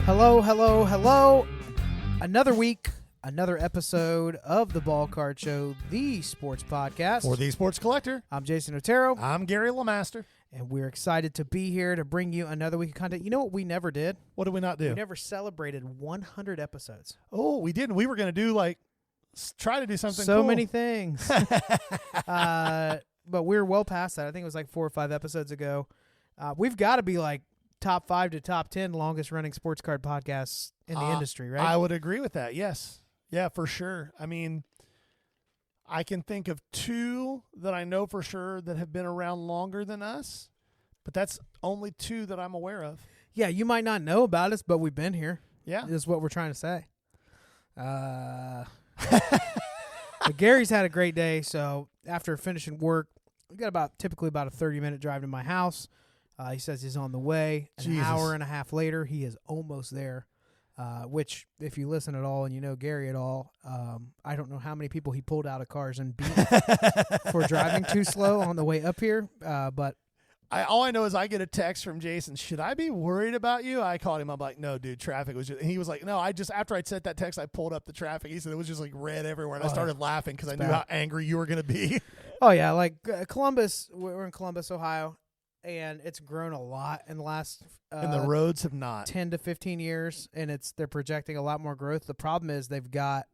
Hello, hello, hello. Another week, another episode of the Ball Card Show, the sports podcast. For the Sports Collector. I'm Jason Otero. I'm Gary LeMaster. And we're excited to be here to bring you another week of content. You know what we never did? What did we not do? We never celebrated 100 episodes. Oh, we didn't. We were going to do try to do something so cool. many things. But we're well past that. I think it was like 4 or 5 episodes ago. We've got to be like top 5 to top 10 longest running sports card podcasts in the industry, right? I would agree with that. Yes. Yeah, for sure. I mean, I can think of 2 that I know for sure that have been around longer than us, but that's only 2 that I'm aware of. Yeah, you might not know about us, but we've been here. Yeah. Is what we're trying to say. But Gary's had a great day, so after finishing work, we got typically about a 30-minute drive to my house. He says he's on the way. An hour and a half later, he is almost there, which, if you listen at all and you know Gary at all, I don't know how many people he pulled out of cars and beat for driving too slow on the way up here. But all I know is I get a text from Jason, should I be worried about you? I called him. I'm like, no, dude, traffic was just, and he was like, no, after I sent that text, I pulled up the traffic. He said it was just like red everywhere. And I started laughing because I knew how angry you were going to be. Oh, yeah. Like Columbus, we're in Columbus, Ohio. And it's grown a lot in the last and the roads have not 10 to 15 years, and they're projecting a lot more growth. The problem is they've got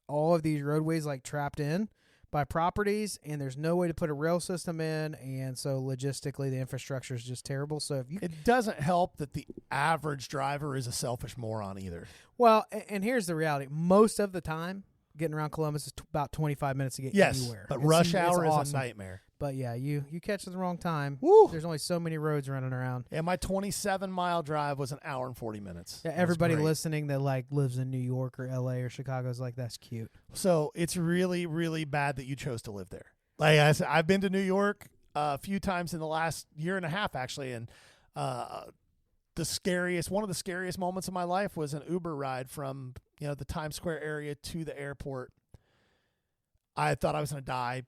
all of these roadways like trapped in by properties, and there's no way to put a rail system in, and so logistically the infrastructure is just terrible. So it doesn't help that the average driver is a selfish moron either. Well, and here's the reality: most of the time, getting around Columbus is about 25 minutes to get anywhere. But rush hour is awesome. a nightmare. But yeah, you catch it the wrong time. Woo. There's only so many roads running around. Yeah, my 27-mile drive was an hour and 40 minutes. Yeah, everybody listening that lives in New York or LA or Chicago is like, that's cute. So it's really, really bad that you chose to live there. Like I said, I've been to New York a few times in the last year and a half, actually, and one of the scariest moments of my life was an Uber ride from the Times Square area to the airport. I thought I was going to die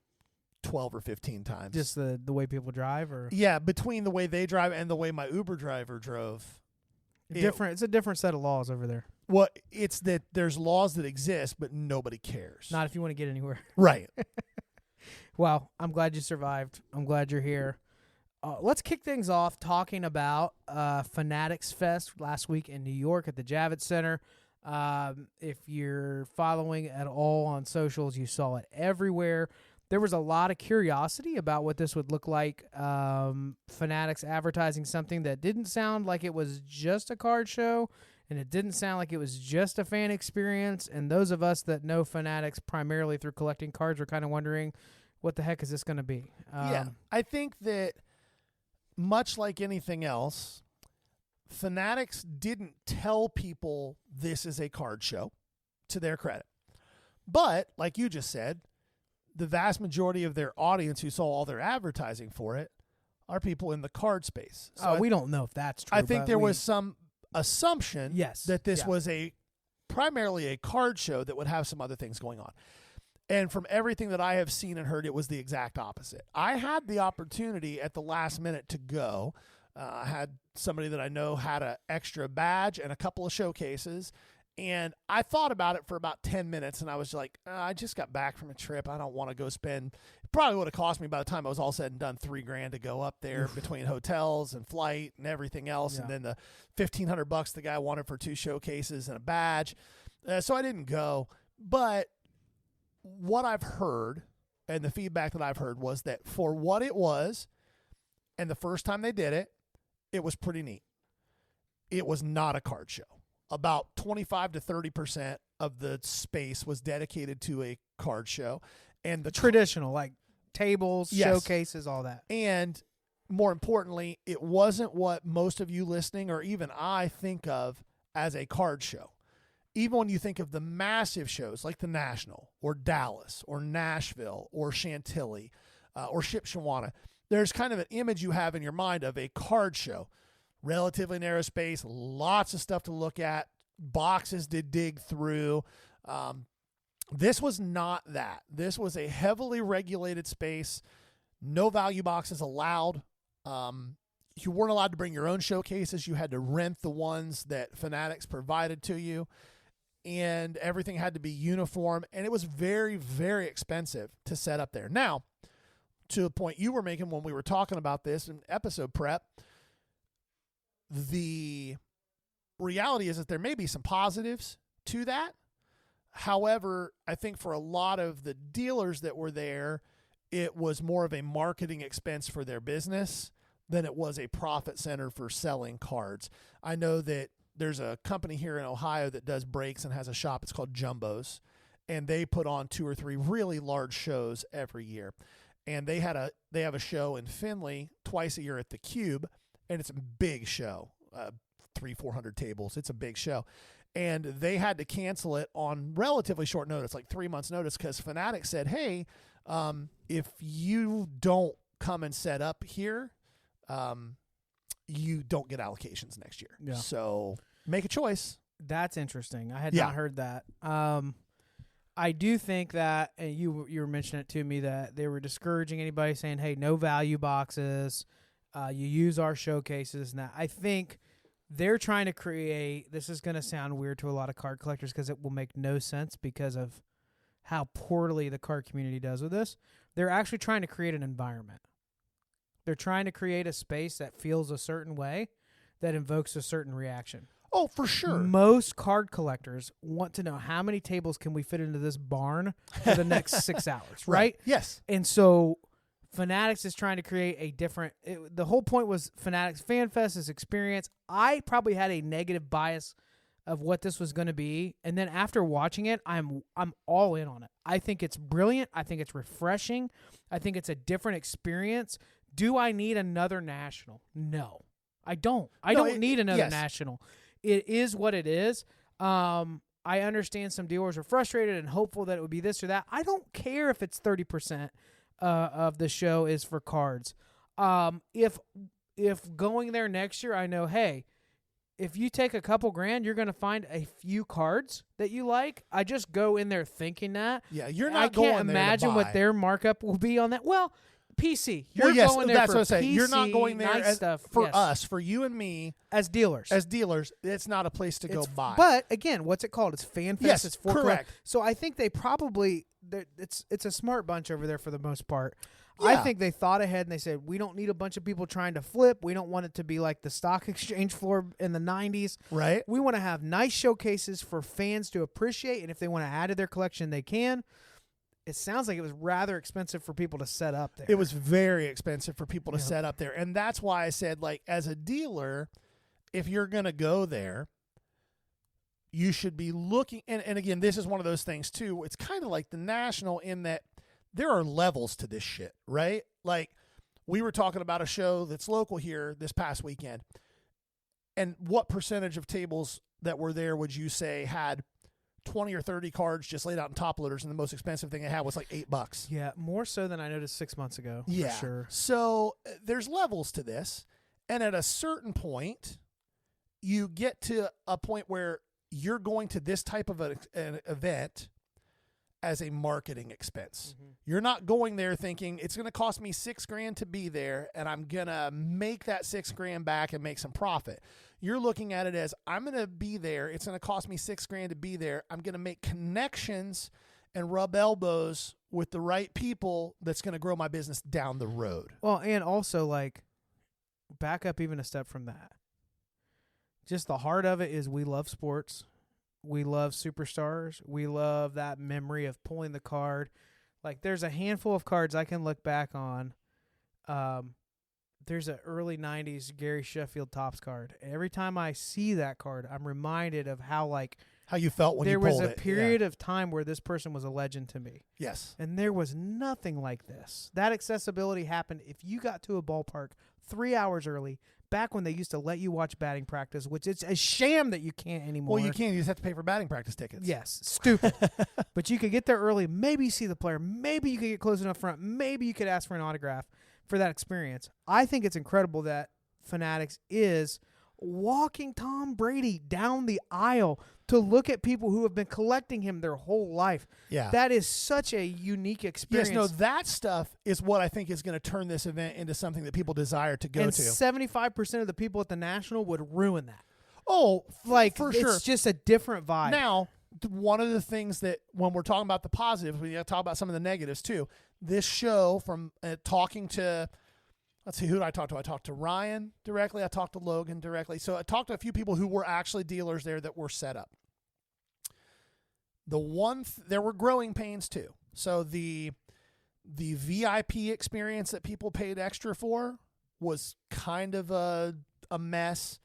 12 or 15 times. Just the way people drive? Or yeah, between the way they drive and the way my Uber driver drove. It's a different set of laws over there. Well, it's that there's laws that exist, but nobody cares. Not if you want to get anywhere. Right. Well, I'm glad you survived. I'm glad you're here. Let's kick things off talking about Fanatics Fest last week in New York at the Javits Center. If you're following at all on socials, you saw it everywhere. There was a lot of curiosity about what this would look like. Fanatics advertising something that didn't sound like it was just a card show, and it didn't sound like it was just a fan experience. And those of us that know Fanatics primarily through collecting cards were kind of wondering, what the heck is this going to be? Yeah, I think that much like anything else, Fanatics didn't tell people this is a card show, to their credit. But, like you just said, the vast majority of their audience who saw all their advertising for it are people in the card space. So we don't know if that's true. I think there was some assumption that this was primarily a card show that would have some other things going on. And from everything that I have seen and heard, it was the exact opposite. I had the opportunity at the last minute to go. I had somebody that I know had an extra badge and a couple of showcases. And I thought about it for about 10 minutes, and I was like, I just got back from a trip. I don't want to go spend – it probably would have cost me by the time I was all said and done $3,000 to go up there between hotels and flight and everything else, and then the $1,500 the guy wanted for 2 showcases and a badge. So I didn't go. But what I've heard and the feedback that I've heard was that for what it was and the first time they did it, it was pretty neat. It was not a card show. About 25 to 30% of the space was dedicated to a card show. And the traditional, like tables, showcases, all that. And more importantly, it wasn't what most of you listening or even I think of as a card show. Even when you think of the massive shows like the National or Dallas or Nashville or Chantilly or Shipshewana, there's kind of an image you have in your mind of a card show. Relatively narrow space, lots of stuff to look at, boxes to dig through. This was not that. This was a heavily regulated space, no value boxes allowed. you weren't allowed to bring your own showcases. You had to rent the ones that Fanatics provided to you, and everything had to be uniform, and it was very, very expensive to set up there. Now, to the point you were making when we were talking about this in episode prep, the reality is that there may be some positives to that. However, I think for a lot of the dealers that were there, it was more of a marketing expense for their business than it was a profit center for selling cards. I know that there's a company here in Ohio that does breaks and has a shop. It's called Jumbo's, and they put on 2 or 3 really large shows every year. And they have a show in Findlay twice a year at the Cube, and it's a big show, 300-400 tables. It's a big show. And they had to cancel it on relatively short notice, like 3 months notice, because Fanatics said, hey, if you don't come and set up here, you don't get allocations next year. Yeah. So make a choice. That's interesting. I had not heard that. I do think that, and you were mentioning it to me, that they were discouraging anybody saying, hey, no value boxes, you use our showcases. Now, I think they're trying to create, this is going to sound weird to a lot of card collectors because it will make no sense because of how poorly the card community does with this. They're actually trying to create an environment. They're trying to create a space that feels a certain way that invokes a certain reaction. Oh, for sure. Most card collectors want to know how many tables can we fit into this barn for the next 6 hours, right? Yes. And so Fanatics is trying to create a different the whole point was Fanatics Fan Fest, this experience. I probably had a negative bias of what this was going to be, and then after watching it, I'm all in on it. I think it's brilliant. I think it's refreshing. I think it's a different experience. Do I need another national? No, I don't. I don't need another national. It is what it is. I understand some dealers are frustrated and hopeful that it would be this or that. I don't care if it's 30% of the show is for cards. If going there next year, I know, hey, if you take a couple grand, you're going to find a few cards that you like. I just go in there thinking that. Yeah, you're not going there to buy. I can't imagine what their markup will be on that. Well, PC. You're going there that's for what I'm saying. PC, you're not going there nice stuff. For us, for you and me. As dealers. It's not a place to go buy. But, again, what's it called? It's Fan Fest. Yes, it's for correct. So I think they probably it's a smart bunch over there for the most part. Yeah. I think they thought ahead and they said, we don't need a bunch of people trying to flip. We don't want it to be like the stock exchange floor in the 90s. Right. We want to have nice showcases for fans to appreciate, and if they want to add to their collection, they can. It sounds like it was rather expensive for people to set up there. It was very expensive for people to set up there. And that's why I said, like, as a dealer, if you're going to go there, you should be looking. And again, this is one of those things, too. It's kind of like the national in that there are levels to this shit, right? Like, we were talking about a show that's local here this past weekend. And what percentage of tables that were there would you say had 20 or 30 cards just laid out in top loaders, and the most expensive thing they had was like $8? Yeah, more so than I noticed 6 months ago. Yeah, for sure. So there's levels to this, and at a certain point, you get to a point where you're going to this type of an event as a marketing expense. Mm-hmm. You're not going there thinking it's going to cost me $6,000 to be there, and I'm going to make that $6,000 back and make some profit. You're looking at it as, I'm going to be there. It's going to cost me $6,000 to be there. I'm going to make connections and rub elbows with the right people that's going to grow my business down the road. Well, and also, like, back up even a step from that. Just the heart of it is we love sports. We love superstars. We love that memory of pulling the card. Like, there's a handful of cards I can look back on. There's an early 90s Gary Sheffield Topps card. And every time I see that card, I'm reminded of how you felt when you pulled it. There was a period of time where this person was a legend to me. Yes. And there was nothing like this. That accessibility happened if you got to a ballpark 3 hours early, back when they used to let you watch batting practice, which it's a sham that you can't anymore. Well, you can't. You just have to pay for batting practice tickets. Yes. Stupid. But you could get there early. Maybe you see the player. Maybe you could get close enough front. Maybe you could ask for an autograph for that experience. I think it's incredible that Fanatics is walking Tom Brady down the aisle to look at people who have been collecting him their whole life. Yeah. That is such a unique experience. Yes, no, that stuff is what I think is going to turn this event into something that people desire to go and to. 75% of the people at the National would ruin that. Oh, like for sure. It's just a different vibe. Now, one of the things that when we're talking about the positives, we got to talk about some of the negatives too. This show, from talking to, let's see, who did I talk to? I talked to Ryan directly. I talked to Logan directly. So I talked to a few people who were actually dealers there that were set up. There were growing pains too. So the VIP experience that people paid extra for was kind of a mess.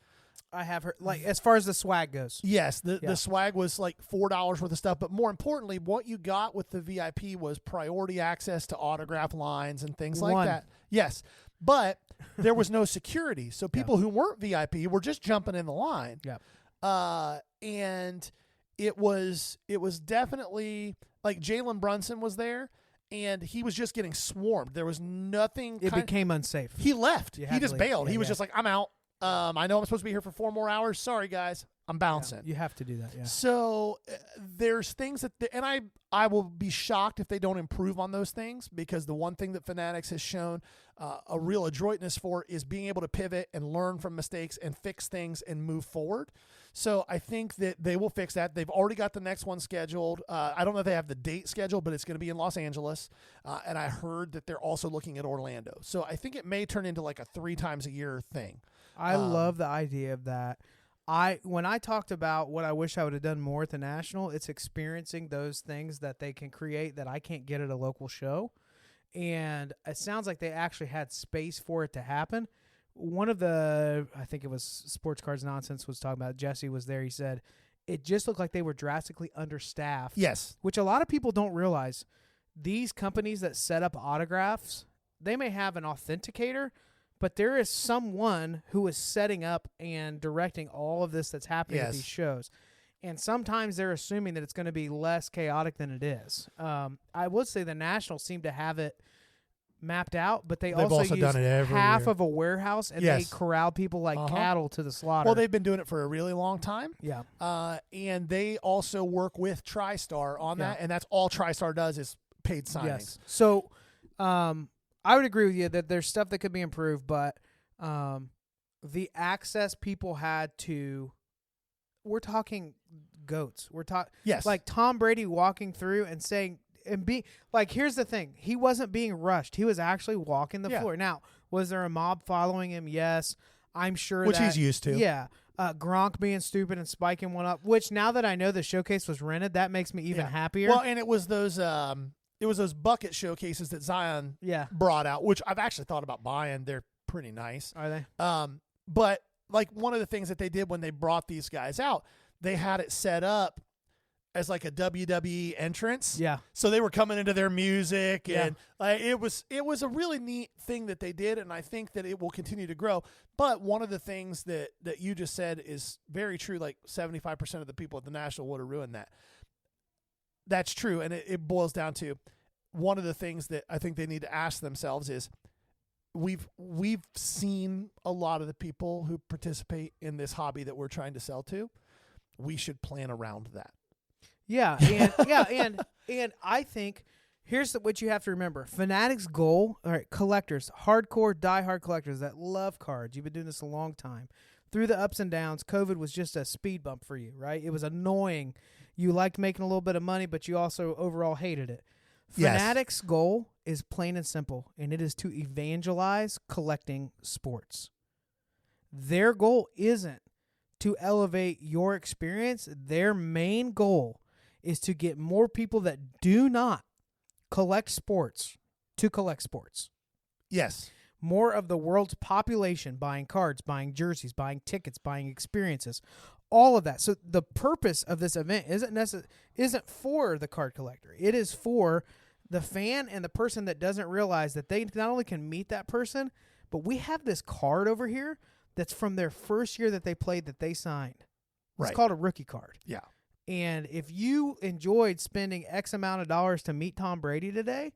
I have heard, like, as far as the swag goes. Yes, the swag was like $4 worth of stuff. But more importantly, what you got with the VIP was priority access to autograph lines and things like that. Yes, but there was no security. So people who weren't VIP were just jumping in the line. Yeah. And it was definitely, like, Jalen Brunson was there, and he was just getting swarmed. There was nothing. It became unsafe. He left. He just bailed. Yeah, he was just like, I'm out. I know I'm supposed to be here for 4 more hours. Sorry, guys. I'm bouncing. Yeah, you have to do that, yeah. So there's things that, and I will be shocked if they don't improve on those things, because the one thing that Fanatics has shown a real adroitness for is being able to pivot and learn from mistakes and fix things and move forward. So I think that they will fix that. They've already got the next one scheduled. I don't know if they have the date scheduled, but it's going to be in Los Angeles. And I heard that they're also looking at Orlando. So I think it may turn into like a 3 times a year thing. I love the idea of that. When I talked about what I wish I would have done more at the National, it's experiencing those things that they can create that I can't get at a local show. And it sounds like they actually had space for it to happen. One of the, I think it was Sports Cards Nonsense was talking about, Jesse was there. He said it just looked like they were drastically understaffed. Yes. Which a lot of people don't realize. These companies that set up autographs, they may have an authenticator, but there is someone who is setting up and directing all of this that's happening at these shows. And sometimes they're assuming that it's going to be less chaotic than it is. I would say the Nationals seem to have it mapped out, but they've also use done it every half year. of a warehouse, and they corral people like cattle to the slaughter. Well, they've been doing it for a really long time. Yeah. And they also work with TriStar on that, and that's all TriStar does is paid signings. Yes. So I would agree with you that there's stuff that could be improved, but the access people had to, we're talking goats. We're talking like Tom Brady walking through and saying, and be like, here's the thing. He wasn't being rushed. He was actually walking the floor. Now, was there a mob following him? Yes. I'm sure Which he's used to. Yeah. Gronk being stupid and spiking one up, which now that I know the showcase was rented, that makes me even happier. Well, and it was those bucket showcases that Zion brought out, which I've actually thought about buying. They're pretty nice. Are they? But like one of the things that they did when they brought these guys out, they had it set up as like a WWE entrance. Yeah. So they were coming into their music, and it was a really neat thing that they did, and I think that it will continue to grow. But one of the things that you just said is very true. Like 75% of the people at the National would have ruined that. That's true, and it boils down to one of the things that I think they need to ask themselves is, we've seen a lot of the people who participate in this hobby that we're trying to sell to. We should plan around that. Yeah, and I think here's what you have to remember. Fanatics' goal, all right, collectors, hardcore, diehard collectors that love cards. You've been doing this a long time. Through the ups and downs, COVID was just a speed bump for you, right? It was annoying. You liked making a little bit of money, but you also overall hated it. Fanatics' goal is plain and simple, and it is to evangelize collecting sports. Their goal isn't to elevate your experience. Their main goal is to get more people that do not collect sports to collect sports. Yes. More of the world's population buying cards, buying jerseys, buying tickets, buying experiences, all of that. So the purpose of this event isn't for the card collector. It is for the fan and the person that doesn't realize that they not only can meet that person, but we have this card over here that's from their first year that they played that they signed. It's called a rookie card. Yeah. And if you enjoyed spending X amount of dollars to meet Tom Brady today,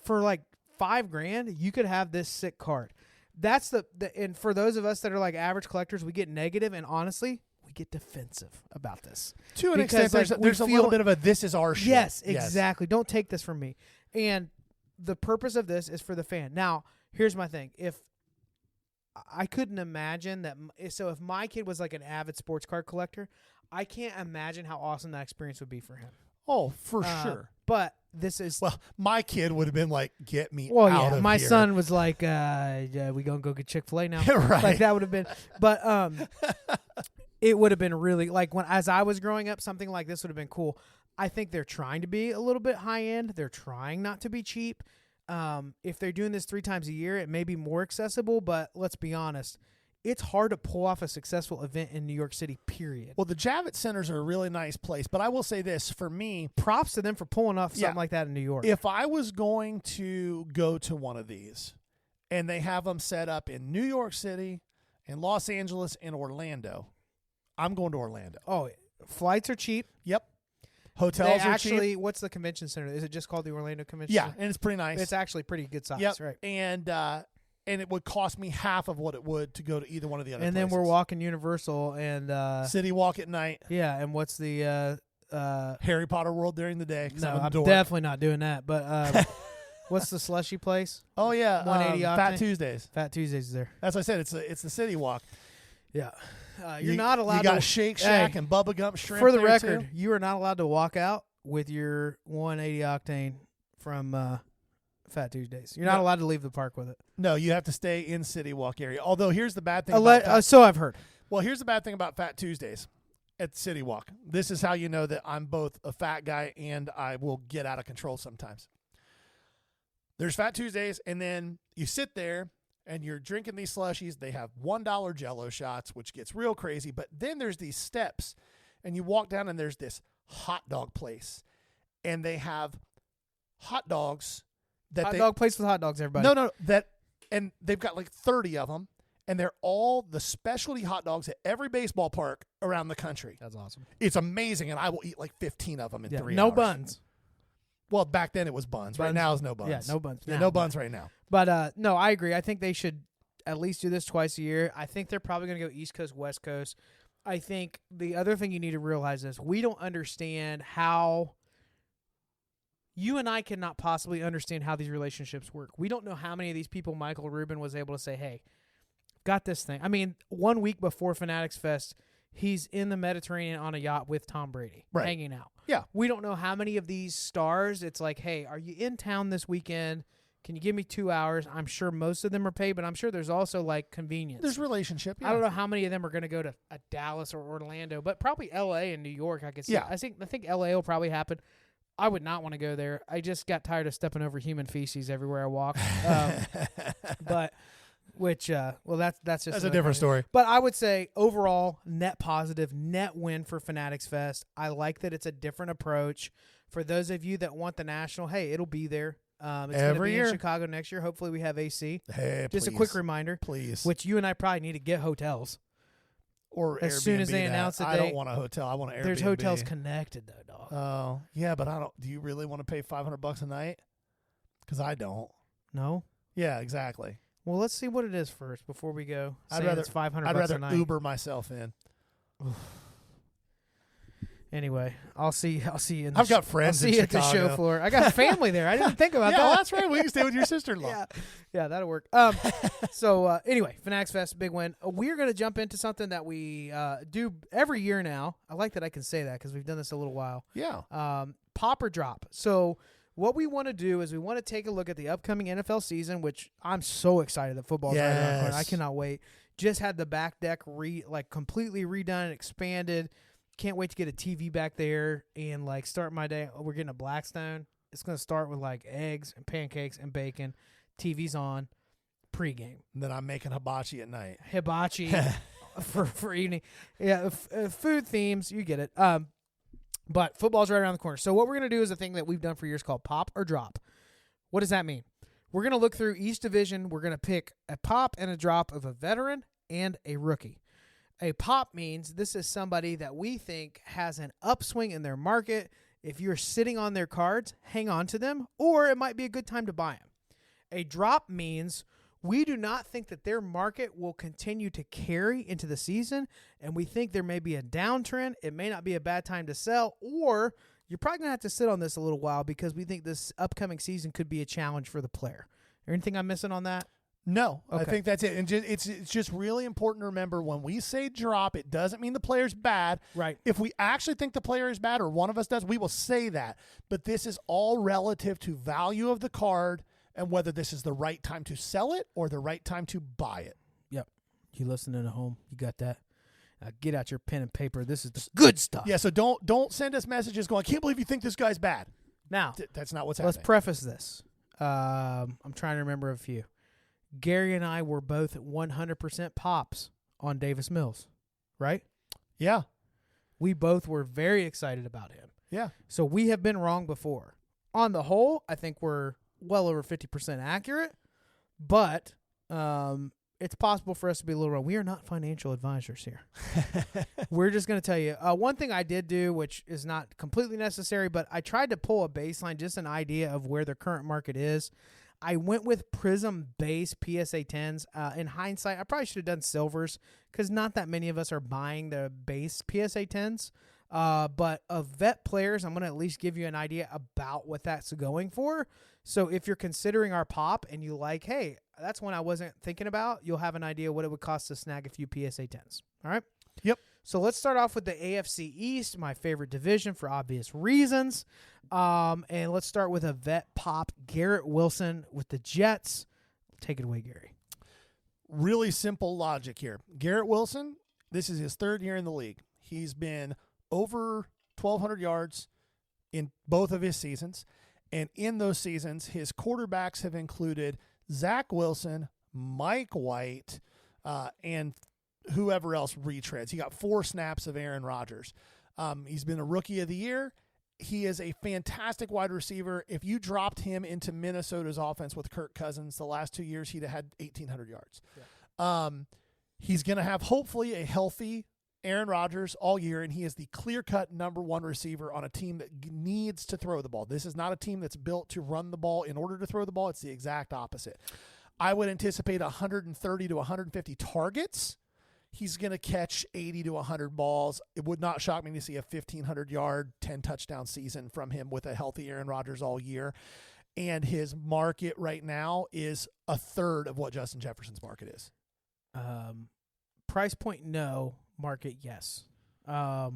for like $5,000, you could have this sick card. That's and for those of us that are like average collectors, we get negative, and honestly, we get defensive about this. To an extent, there's a little bit of a this is our shit. Yes, exactly. Don't take this from me. And the purpose of this is for the fan. Now, here's my thing. If I couldn't imagine that. So if my kid was like an avid sports card collector, I can't imagine how awesome that experience would be for him. Oh, for sure. But this is my kid would have been like, "Get me out of my here." son was like, we gonna go get Chick-fil-A now." Right. Like that would have been. But it would have been really like as I was growing up, something like this would have been cool. I think they're trying to be a little bit high end. They're trying not to be cheap. If they're doing this 3 times a year, it may be more accessible. But let's be honest. It's hard to pull off a successful event in New York City, period. Well, the Javits Centers are a really nice place, but I will say this, for me. Props to them for pulling off something like that in New York. If I was going to go to one of these and they have them set up in New York City, in Los Angeles, and Orlando, I'm going to Orlando. Oh, flights are cheap. Yep. Hotels are cheap. What's the convention center? Is it just called the Orlando Convention Center? Yeah, and it's pretty nice. It's actually pretty good size, right? And it would cost me half of what it would to go to either one of the other places. Then we're walking Universal and City Walk at night. Yeah, and what's the Harry Potter World during the day? No, I'm definitely not doing that. But what's the slushy place? Oh yeah, 180 Fat Tuesdays. Fat Tuesdays is there. As I said, it's the City Walk. Yeah, you're not allowed. You got Shake Shack and Bubba Gump Shrimp. For the record, you are not allowed to walk out with your 180 octane from Fat Tuesdays. You're not allowed to leave the park with it. No, you have to stay in City Walk area. Although here's the bad thing. So I've heard. Well, here's the bad thing about Fat Tuesdays at City Walk. This is how you know that I'm both a fat guy and I will get out of control sometimes. There's Fat Tuesdays, and then you sit there and you're drinking these slushies. They have $1 Jello shots, which gets real crazy. But then there's these steps, and you walk down and there's this hot dog place, and they have hot dogs. Hot dog place with hot dogs, everybody. No, and they've got like 30 of them, and they're all the specialty hot dogs at every baseball park around the country. That's awesome. It's amazing, and I will eat like 15 of them in 3 hours. No buns. Well, back then it was buns. Right now it's no buns. Yeah, no buns. Yeah, no buns right now. But no, I agree. I think they should at least do this twice a year. I think they're probably going to go East Coast, West Coast. I think the other thing you need to realize is we don't understand how. You and I cannot possibly understand how these relationships work. We don't know how many of these people Michael Rubin was able to say, hey, got this thing. I mean, 1 week before Fanatics Fest, he's in the Mediterranean on a yacht with Tom Brady, hanging out. Yeah. We don't know how many of these stars, it's like, hey, are you in town this weekend? Can you give me 2 hours? I'm sure most of them are paid, but I'm sure there's also like convenience. There's relationship. Yeah. I don't know how many of them are going to go to Dallas or Orlando, but probably L.A. and New York, I could see. Yeah. I think L.A. will probably happen. I would not want to go there. I just got tired of stepping over human feces everywhere I walk. That's just a different story. But I would say overall, net positive, net win for Fanatics Fest. I like that it's a different approach. For those of you that want the national, hey, it'll be there. It's going to be in Chicago next year. Hopefully we have AC. Hey, just please. A quick reminder. Please. Which you and I probably need to get hotels. Or as soon as they announce that I don't want a hotel. I want an Airbnb. There's hotels connected though, dog. Oh, yeah, but I don't. Do you really want to pay $500 a night? Because I don't. No. Yeah, exactly. Well, let's see what it is first before we go. I'd rather it's $500. I'd rather a night. Uber myself in. Anyway, I'll see you in I've got friends in Chicago. At the show floor. I got family there. I didn't think about that. Yeah, that's right. We can stay with your sister-in-law. Yeah, that'll work. So anyway, Fanatics Fest, big win. We're going to jump into something that we do every year now. I like that I can say that because we've done this a little while. Yeah. Pop or drop. So what we want to do is we want to take a look at the upcoming NFL season, which I'm so excited that football's right around the corner. I cannot wait. Just had the back deck completely redone and expanded. Can't wait to get a TV back there and like start my day. We're getting a Blackstone. It's going to start with like eggs and pancakes and bacon. TV's on. Pregame. And then I'm making hibachi at night. Hibachi for evening. Yeah, food themes. You get it. But football's right around the corner. So what we're going to do is a thing that we've done for years called pop or drop. What does that mean? We're going to look through each division. We're going to pick a pop and a drop of a veteran and a rookie. A pop means this is somebody that we think has an upswing in their market. If you're sitting on their cards, hang on to them, or it might be a good time to buy them. A drop means We do not think that their market will continue to carry into the season, and we think there may be a downtrend. It may not be a bad time to sell, or you're probably going to have to sit on this a little while because we think this upcoming season could be a challenge for the player. Anything I'm missing on that? No, okay. I think that's it. And it's just really important to remember when we say drop, it doesn't mean the player's bad. Right. If we actually think the player is bad or one of us does, we will say that. But this is all relative to value of the card and whether this is the right time to sell it or the right time to buy it. Yep. You listening at home? You got that? Get out your pen and paper. This is the good stuff. Yeah, so don't send us messages going, I can't believe you think this guy's bad. Now, that's not what's happening. Let's preface this. I'm trying to remember a few. Gary and I were both 100% pops on Davis Mills, right? Yeah. We both were very excited about him. Yeah. So we have been wrong before. On the whole, I think we're well over 50% accurate, but it's possible for us to be a little wrong. We are not financial advisors here. We're just going to tell you. One thing I did do, which is not completely necessary, but I tried to pull a baseline, just an idea of where the current market is. I went with Prism base PSA 10s. In hindsight, I probably should have done silvers because not that many of us are buying the base PSA 10s. But of vet players, I'm going to at least give you an idea about what that's going for. So if you're considering our pop and you like, hey, that's one I wasn't thinking about, you'll have an idea what it would cost to snag a few PSA 10s. All right? Yep. So let's start off with the AFC East, my favorite division for obvious reasons. And let's start with a vet pop, Garrett Wilson with the Jets. Take it away, Gary. Really simple logic here. Garrett Wilson, this is his third year in the league. He's been over 1,200 yards in both of his seasons. And in those seasons, his quarterbacks have included Zach Wilson, Mike White, and whoever else retreads. He got 4 snaps of Aaron Rodgers. He's been a rookie of the year. He is a fantastic wide receiver. If you dropped him into Minnesota's offense with Kirk Cousins the last 2 years, he'd have had 1,800 yards. Yeah. He's going to have hopefully a healthy Aaron Rodgers all year, and he is the clear-cut number 1 receiver on a team that needs to throw the ball. This is not a team that's built to run the ball in order to throw the ball. It's the exact opposite. I would anticipate 130 to 150 targets. He's going to catch 80 to 100 balls. It would not shock me to see a 1,500-yard, 10-touchdown season from him with a healthy Aaron Rodgers all year. And his market right now is a third of what Justin Jefferson's market is. Price point, no. Market, yes. I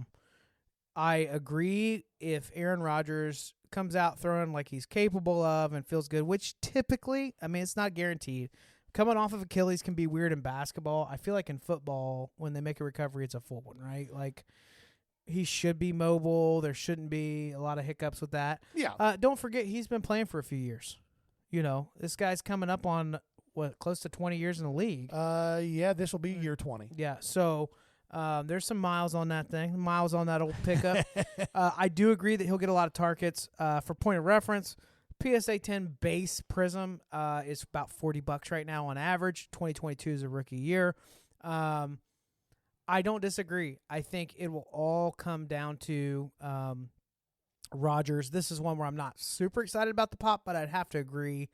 agree if Aaron Rodgers comes out throwing like he's capable of and feels good, which typically, I mean, it's not guaranteed. Coming off of Achilles can be weird in basketball. I feel like in football, when they make a recovery, it's a full one, right? Like, he should be mobile. There shouldn't be a lot of hiccups with that. Yeah. Don't forget, he's been playing for a few years. You know, this guy's coming up on, close to 20 years in the league. Yeah, this will be year 20. Yeah, so there's some miles on that thing, miles on that old pickup. I do agree that he'll get a lot of targets. For point of reference, PSA 10 base Prism is about $40 right now on average. 2022 is a rookie year. I don't disagree. I think it will all come down to Rodgers. This is one where I'm not super excited about the pop, but I'd have to agree.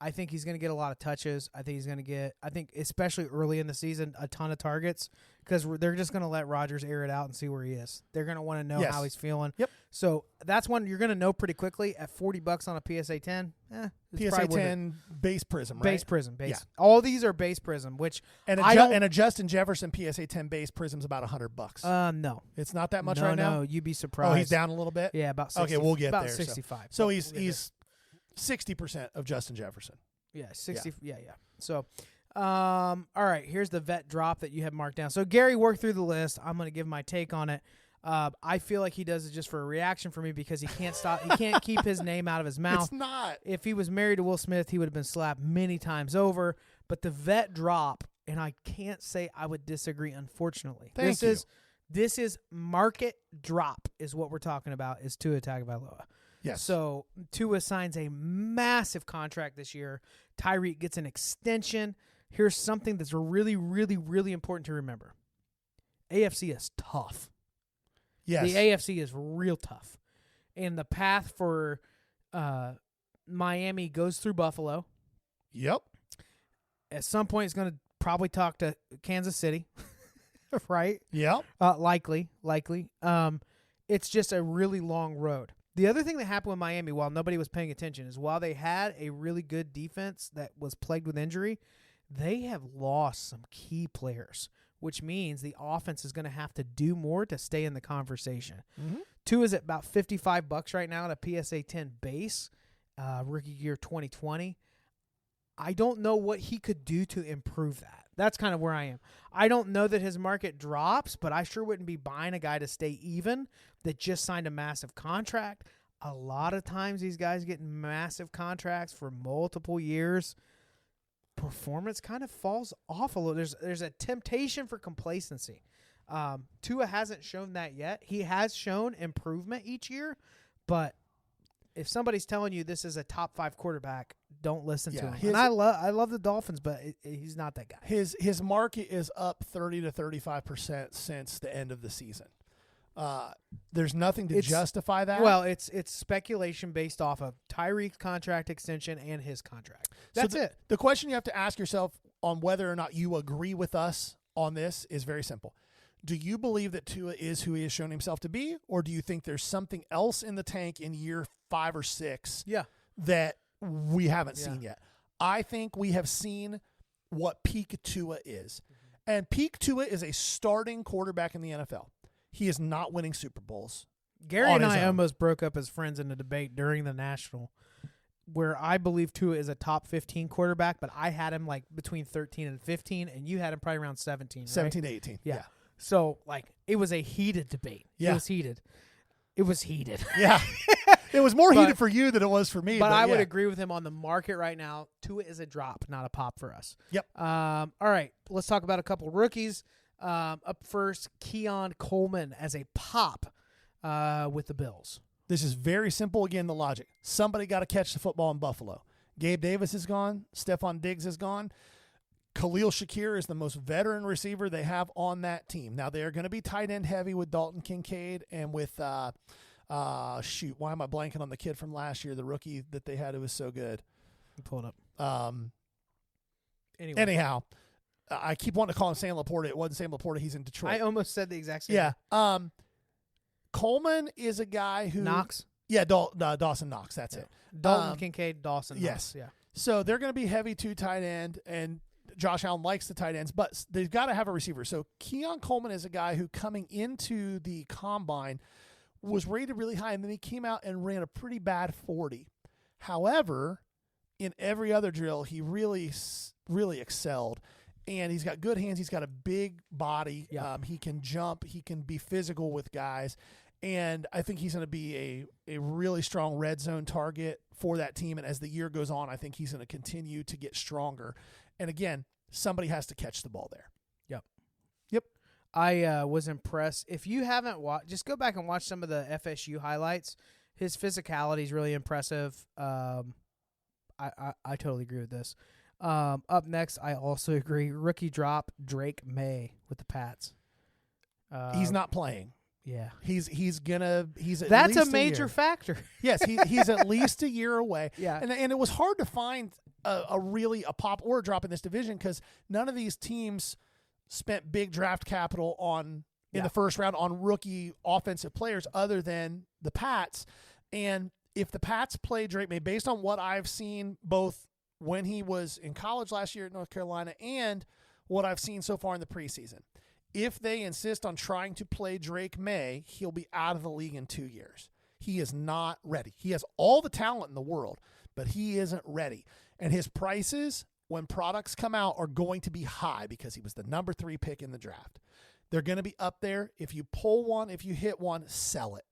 I think he's going to get a lot of touches. I think he's going to get, especially early in the season, a ton of targets because they're just going to let Rodgers air it out and see where he is. They're going to want to know how he's feeling. Yep. So that's one you're going to know pretty quickly at $40 on a PSA 10. PSA 10 base Prism, right? Base Prism. Base. Yeah. All these are base Prism, which and a Justin Jefferson PSA 10 base Prism's about $100. No. It's not that much right now? No, you'd be surprised. Oh, he's down a little bit? Yeah, about 60. Okay, we'll get about there. 65. So he's 60% of Justin Jefferson. Yeah, 60. Yeah. So, all right, here's the vet drop that you have marked down. So Gary worked through the list. I'm going to give my take on it. I feel like he does it just for a reaction for me because he can't stop. He can't keep his name out of his mouth. It's not. If he was married to Will Smith, he would have been slapped many times over. But the vet drop, and I can't say I would disagree, unfortunately. Thank you. This is market drop is what we're talking about is Tua Tagovailoa. Yes. So Tua signs a massive contract this year. Tyreek gets an extension. Here's something that's really, really, really important to remember. AFC is tough. Yes. The AFC is real tough. And the path for Miami goes through Buffalo. Yep. At some point, he's going to probably talk to Kansas City, right? Yeah. Likely. It's just a really long road. The other thing that happened with Miami while nobody was paying attention is while they had a really good defense that was plagued with injury, they have lost some key players, which means the offense is going to have to do more to stay in the conversation. Mm-hmm. Tua is at about $55 right now at a PSA 10 base, rookie year 2020. I don't know what he could do to improve that. That's kind of where I am. I don't know that his market drops, but I sure wouldn't be buying a guy to stay even that just signed a massive contract. A lot of times these guys get massive contracts for multiple years. Performance kind of falls off a little. There's a temptation for complacency. Tua hasn't shown that yet. He has shown improvement each year, but if somebody's telling you this is a top 5 quarterback, don't listen to him. And I love the Dolphins, but he's not that guy. His market is up 30 to 35% since the end of the season. There's nothing to justify that. Well, it's speculation based off of Tyreek's contract extension and his contract. That's it. The question you have to ask yourself on whether or not you agree with us on this is very simple. Do you believe that Tua is who he has shown himself to be, or do you think there's something else in the tank in year 5 or 6 that we haven't seen yet? I think we have seen what peak Tua is. Mm-hmm. And peak Tua is a starting quarterback in the NFL. He is not winning Super Bowls. Gary and I almost broke up as friends in a debate during the National where I believe Tua is a top 15 quarterback, but I had him like between 13 and 15, and you had him probably around 17, right? 17 to 18. Yeah. So, like, it was a heated debate. Yeah. It was heated. Yeah. It was more heated for you than it was for me. But I would agree with him on the market right now. Tua is a drop, not a pop for us. Yep. All right. Let's talk about a couple of rookies. Up first, Keon Coleman as a pop with the Bills. This is very simple. Again, the logic. Somebody got to catch the football in Buffalo. Gabe Davis is gone. Stephon Diggs is gone. Khalil Shakir is the most veteran receiver they have on that team. Now, they are going to be tight end heavy with Dalton Kincaid and with, why am I blanking on the kid from last year, the rookie that they had who was so good? Pull it up. Anyhow, I keep wanting to call him Sam Laporta. It wasn't Sam Laporta. He's in Detroit. I almost said the exact same thing. Coleman is a guy who – Knox? Yeah, Dawson Knox. That's it. Dalton Kincaid, Dawson Knox. Yes. Yeah. So they're going to be heavy 2 tight end, and Josh Allen likes the tight ends, but they've got to have a receiver. So Keon Coleman is a guy who coming into the combine was rated really high, and then he came out and ran a pretty bad 40. However, in every other drill, he really, really excelled. And he's got good hands. He's got a big body. Yeah. He can jump. He can be physical with guys. And I think he's going to be a really strong red zone target for that team. And as the year goes on, I think he's going to continue to get stronger. And again, somebody has to catch the ball there. Yep. I was impressed. If you haven't watched, just go back and watch some of the FSU highlights. His physicality is really impressive. I totally agree with this. Up next, I also agree. Rookie drop, Drake May with the Pats. He's not playing. Yeah, he's that's a major factor. Yes, he's at least a year away. Yeah, and it was hard to find a pop or a drop in this division because none of these teams spent big draft capital in the first round on rookie offensive players other than the Pats. And if the Pats play Drake May, based on what I've seen both when he was in college last year at North Carolina and what I've seen so far in the preseason, if they insist on trying to play Drake May, he'll be out of the league in 2 years. He is not ready. He has all the talent in the world, but he isn't ready. And his prices, when products come out, are going to be high because he was the number 3 pick in the draft. They're going to be up there. If you pull one, if you hit one, sell it.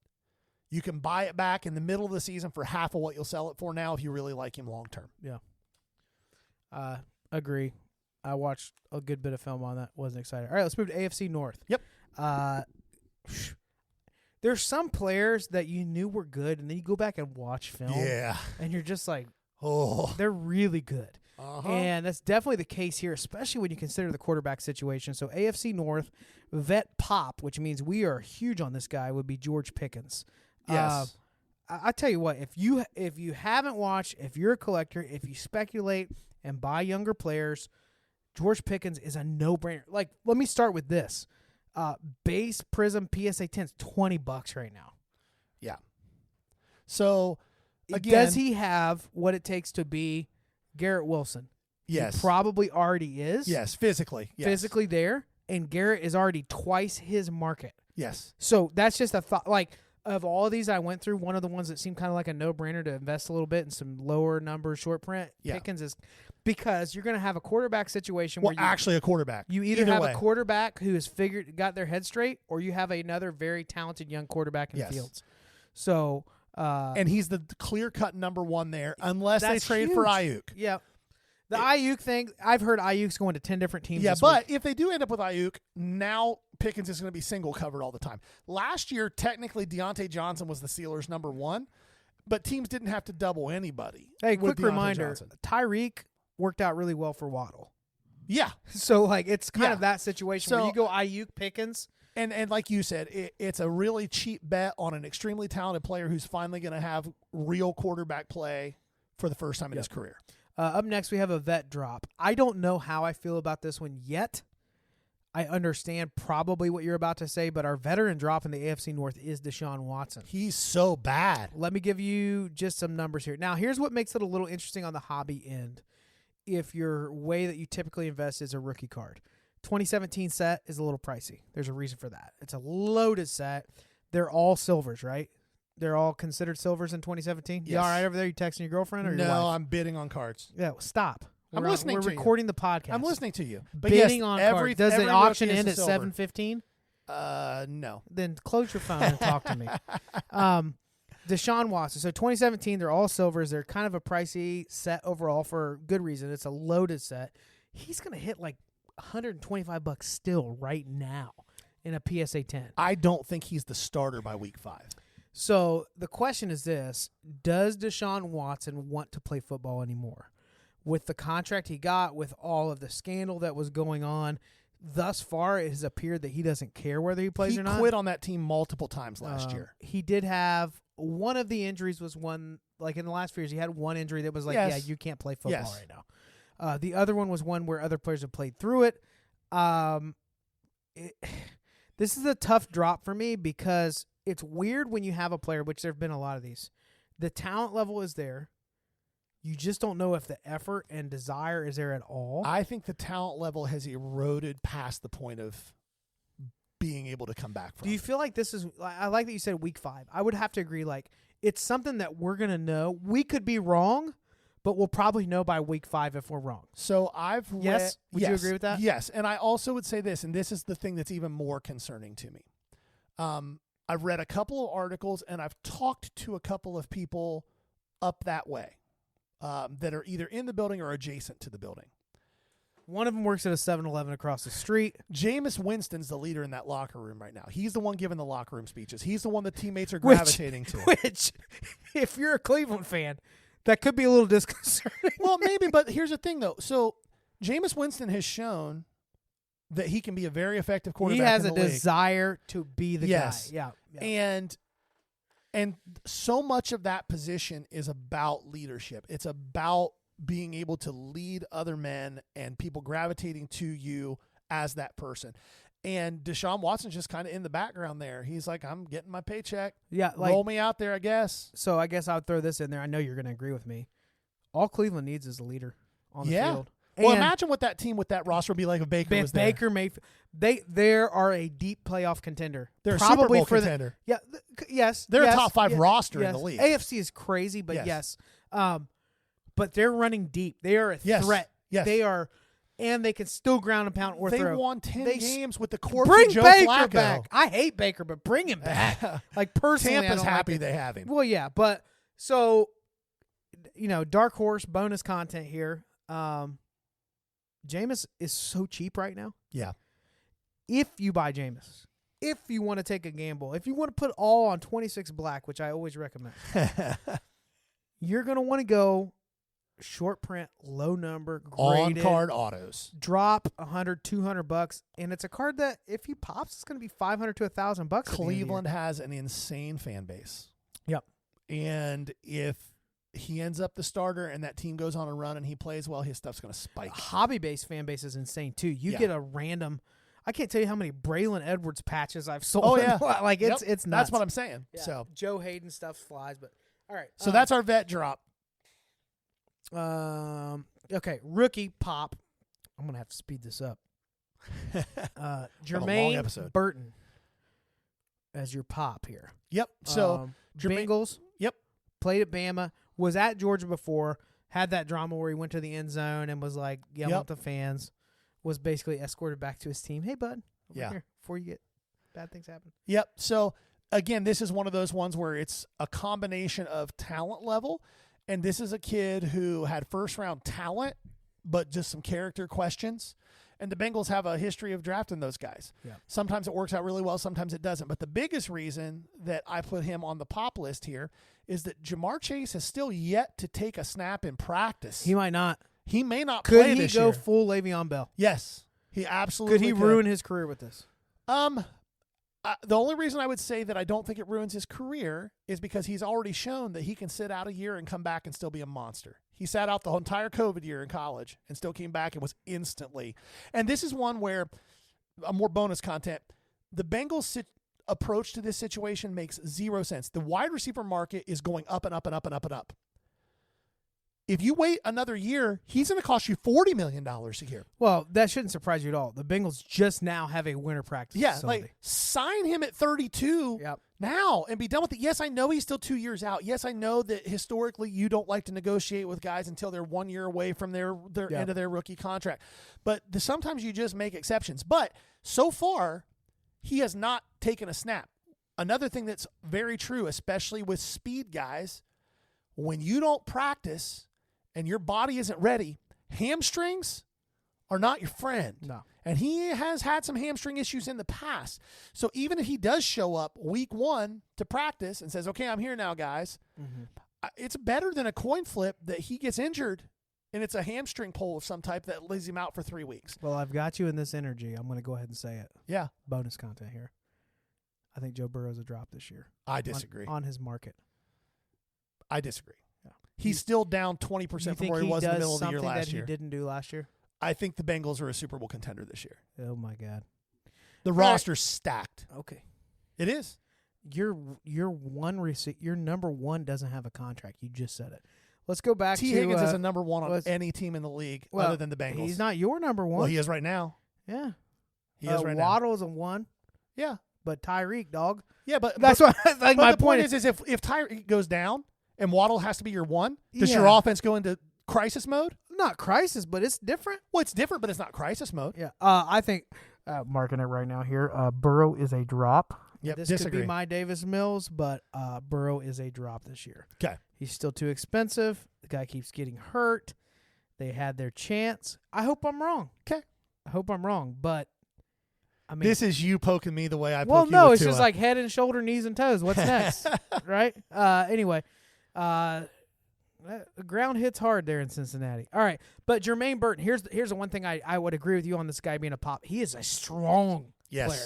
You can buy it back in the middle of the season for half of what you'll sell it for now if you really like him long term. Yeah. Agree. I watched a good bit of film on that. Wasn't excited. All right, let's move to AFC North. Yep. There's some players that you knew were good, and then you go back and watch film. Yeah. And you're just like, oh, they're really good. Uh-huh. And that's definitely the case here, especially when you consider the quarterback situation. So AFC North, vet pop, which means we are huge on this guy, would be George Pickens. Yes. I tell you what, if you haven't watched, if you're a collector, if you speculate and buy younger players, George Pickens is a no-brainer. Like, let me start with this. Base Prism PSA 10 is $20 right now. Yeah. So, again, does he have what it takes to be Garrett Wilson? Yes. He probably already is. Yes, physically. Yes. Physically there. And Garrett is already twice his market. Yes. So that's just a thought. Like, of all of these I went through, one of the ones that seemed kind of like a no-brainer to invest a little bit in some lower number short print, Pickens is, because you're going to have a quarterback situation where actually a quarterback. You either have a quarterback who has got their head straight, or you have another very talented young quarterback in Fields. So, and he's the clear-cut number one there, unless they trade for Ayuk. Yeah. The Ayuk thing, I've heard Ayuk's going to 10 different teams. Yeah, this but week. if they do end up with Ayuk, now Pickens is going to be single covered all the time. Last year, technically, Deontay Johnson was the Steelers' number one, but teams didn't have to double anybody. Hey, quick Deontay reminder: Johnson. Tyreek worked out really well for Waddle. Yeah, so like it's kind of that situation where you go Ayuk, Pickens. And like you said, it's a really cheap bet on an extremely talented player who's finally going to have real quarterback play for the first time in his career. Up next, we have a vet drop. I don't know how I feel about this one yet. I understand probably what you're about to say, but our veteran drop in the AFC North is Deshaun Watson. He's so bad. Let me give you just some numbers here. Now, here's what makes it a little interesting on the hobby end. If your way that you typically invest is a rookie card. 2017 set is a little pricey. There's a reason for that. It's a loaded set. They're all silvers, right? They're all considered silvers in 2017? Yes. You all right over there? You texting your girlfriend or your wife? No, I'm bidding on cards. Yeah, well, stop. I'm listening to you. We're recording the podcast. I'm listening to you. But bidding on cards. Does the auction end at 7:15? No. Then close your phone and talk to me. Deshaun Watson. So 2017, they're all silvers. They're kind of a pricey set overall for good reason. It's a loaded set. He's going to hit like $125 still right now in a PSA 10. I don't think he's the starter by week 5. So the question is this: does Deshaun Watson want to play football anymore? With the contract he got, with all of the scandal that was going on, thus far it has appeared that he doesn't care whether he plays or not. He quit on that team multiple times last year. He did have one of the injuries was one, like in the last few years, he had one injury that was like, yeah, you can't play football right now. The other one was one where other players have played through it. This is a tough drop for me because it's weird when you have a player, which there have been a lot of these. The talent level is there. You just don't know if the effort and desire is there at all. I think the talent level has eroded past the point of being able to come back from. Do you feel like this is – I like that you said week 5. I would have to agree. Like, it's something that we're going to know. We could be wrong, but we'll probably know by week 5 if we're wrong. So I've read – Yes? Would you agree with that? Yes. And I also would say this, and this is the thing that's even more concerning to me. I've read a couple of articles, and I've talked to a couple of people up that way that are either in the building or adjacent to the building. One of them works at a 7-Eleven across the street. Jameis Winston's the leader in that locker room right now. He's the one giving the locker room speeches. He's the one the teammates are gravitating to. Which, if you're a Cleveland fan, that could be a little disconcerting. Well, maybe, but here's the thing, though. So Jameis Winston has shown that he can be a very effective quarterback. He has in a the league. desire to be the guy. Yeah. And so much of that position is about leadership. It's about being able to lead other men and people gravitating to you as that person. And Deshaun Watson's just kind of in the background there. He's like, I'm getting my paycheck. Yeah, roll me out there, I guess. So I guess I would throw this in there. I know you're going to agree with me. All Cleveland needs is a leader on the field. Well, imagine what that team with that roster would be like if Baker was there. Baker Mayfield. They are a deep playoff contender. They're probably a Super Bowl contender. Yes. They're a top 5 roster in the league. AFC is crazy, but yes. But they're running deep. They are a threat. Yes. They are, and they can still ground and pound or they throw. They won 10 games with the corpse bring of Joe Baker Flacco. back. I hate Baker, but bring him back. Like personally, Tampa's I don't happy like they have him. Well, yeah, but so dark horse bonus content here. Jameis is so cheap right now. Yeah. If you buy Jameis, if you want to take a gamble, if you want to put all on 26 black, which I always recommend, you're going to want to go short print, low number, graded, on card autos. Drop $100, $200, and it's a card that if he pops, it's going to be $500 to $1,000. Cleveland has an insane fan base. Yep. And if he ends up the starter and that team goes on a run and he plays well, his stuff's going to spike. Hobby-based fan base is insane, too. You get a random – I can't tell you how many Braylon Edwards patches I've sold. Oh, yeah. Like, it's nuts. That's what I'm saying. Yeah. So Joe Hayden stuff flies, but all right. So that's our vet drop. Okay, rookie pop. I'm going to have to speed this up. Jermaine Burton as your pop here. Yep. So Bengals. Yep. Played at Bama. Was at Georgia before. Had that drama where he went to the end zone and was like yelling at the fans. Was basically escorted back to his team. Hey, bud. Over here before you get bad things happen. Yep. So again, this is one of those ones where it's a combination of talent level, and this is a kid who had first round talent, but just some character questions. And the Bengals have a history of drafting those guys. Yeah. Sometimes it works out really well, sometimes it doesn't. But the biggest reason that I put him on the pop list here is that Jamar Chase has still yet to take a snap in practice. He might not. He may not play this year. Could he go full Le'Veon Bell? Yes, he absolutely could. He ruin his career with this? The only reason I would say that I don't think it ruins his career is because he's already shown that he can sit out a year and come back and still be a monster. He sat out the whole entire COVID year in college and still came back and was instantly. And this is one where, more bonus content, the Bengals' approach to this situation makes zero sense. The wide receiver market is going up and up and up and up and up. If you wait another year, he's going to cost you $40 million a year. Well, that shouldn't surprise you at all. The Bengals just now have a winter practice facility. Like sign him at 32 now and be done with it. Yes, I know he's still 2 years out. Yes, I know that historically you don't like to negotiate with guys until they're 1 year away from their end of their rookie contract. But sometimes you just make exceptions. But so far, he has not taken a snap. Another thing that's very true, especially with speed guys, when you don't practice and your body isn't ready, hamstrings are not your friend. No. And he has had some hamstring issues in the past. So even if he does show up week 1 to practice and says, okay, I'm here now, guys, it's better than a coin flip that he gets injured and it's a hamstring pull of some type that leaves him out for 3 weeks. Well, I've got you in this energy. I'm going to go ahead and say it. Yeah. Bonus content here. I think Joe Burrow's a drop this year. I disagree. On his market. I disagree. Yeah. He's still down 20% from where he was in the middle of the year last year. Something that he didn't do last year? I think the Bengals are a Super Bowl contender this year. Oh, my God. The roster's stacked. Okay. It is. Your number one doesn't have a contract. You just said it. Let's go back to T. Higgins is a number one on any team in the league other than the Bengals. He's not your number one. Well, he is right now. Yeah. He is right now. Waddle's a 1. Yeah. But Tyreek, dog. Yeah, but that's what like my point is if Tyreek goes down and Waddle has to be your 1, does your offense go into crisis mode? Not crisis, but it's different. Well, it's different, but it's not crisis mode. Yeah. I think marking it right now here, Burrow is a drop. Yep, this disagree. Could be my Davis Mills, but Burrow is a drop this year. Okay. He's still too expensive. The guy keeps getting hurt. They had their chance. I hope I'm wrong. Okay. I hope I'm wrong, but I mean, this is you poking me the way I poke you. Well, no, it's Tua. just like head and shoulder, knees and toes. What's next? Right? Anyway, the ground hits hard there in Cincinnati. All right, but Jermaine Burton, here's the one thing I would agree with you on this guy being a pop. He is a strong player.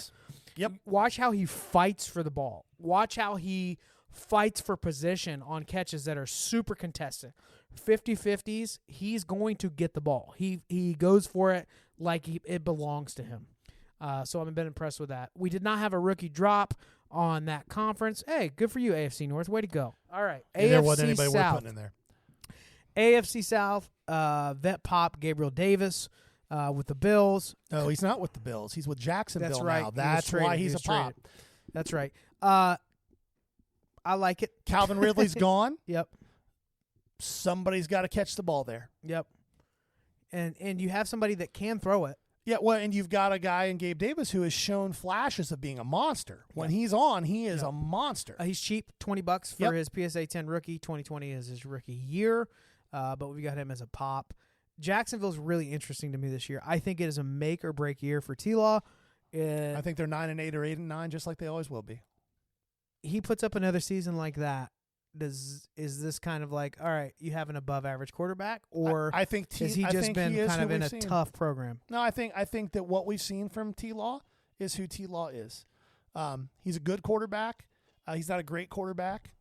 Yep. Watch how he fights for the ball. Watch how he fights for position on catches that are super contested. 50-50s, he's going to get the ball. He goes for it like it belongs to him. So I've been impressed with that. We did not have a rookie drop on that conference. Hey, good for you, AFC North. Way to go. All right, AFC there wasn't anybody South. worth putting in there. AFC South, vet pop Gabriel Davis with the Bills. No, he's not with the Bills. He's with Jacksonville That's right. now. That's why he's a pop. That's right. I like it. Calvin Ridley's gone. Yep. Somebody's got to catch the ball there. Yep. And you have somebody that can throw it. Yeah, well, and you've got a guy in Gabe Davis who has shown flashes of being a monster. When he's on, he is a monster. He's cheap, $20 for his PSA 10 rookie. 2020 is his rookie year, but we got him as a pop. Jacksonville's really interesting to me this year. I think it is a make or break year for T-Law. I think they're 9-8 or 8-9, just like they always will be. He puts up another season like that. Is this kind of like, all right, you have an above average quarterback, or I think has he just been kind of in a tough program? No, I think that what we've seen from T-Law is who T-Law is. He's a good quarterback. He's not a great quarterback.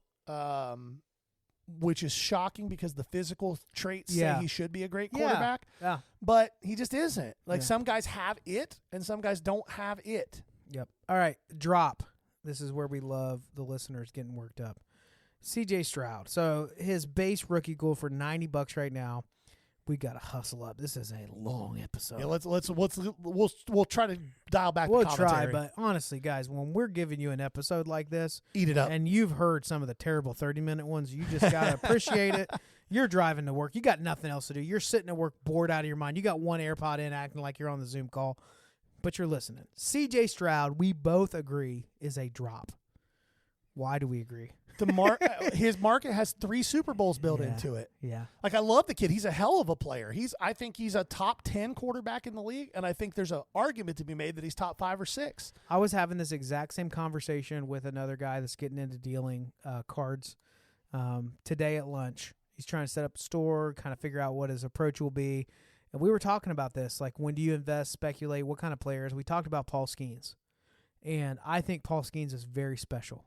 which is shocking because the physical traits say he should be a great Yeah. quarterback. Yeah. But he just isn't. Like some guys have it and some guys don't have it. Yep. All right. Drop. This is where we love the listeners getting worked up. CJ Stroud. So his base rookie goal for $90 right now. We got to hustle up. This is a long episode. Yeah, we'll try to dial back We'll the commentary. try, but honestly, guys, when we're giving you an episode like this, eat it up. And you've heard some of the terrible 30-minute ones, you just got to appreciate it. You're driving to work. You got nothing else to do. You're sitting at work bored out of your mind. You got one AirPod in acting like you're on the Zoom call, but you're listening. CJ Stroud, we both agree, is a drop. Why do we agree? His market has 3 Super Bowls built into it. Yeah. Like, I love the kid. He's a hell of a player. I think he's a top 10 quarterback in the league, and I think there's an argument to be made that he's top 5 or 6. I was having this exact same conversation with another guy that's getting into dealing cards today at lunch. He's trying to set up a store, kind of figure out what his approach will be. And we were talking about this, like, when do you invest, speculate, what kind of players? We talked about Paul Skeens. And I think Paul Skeens is very special.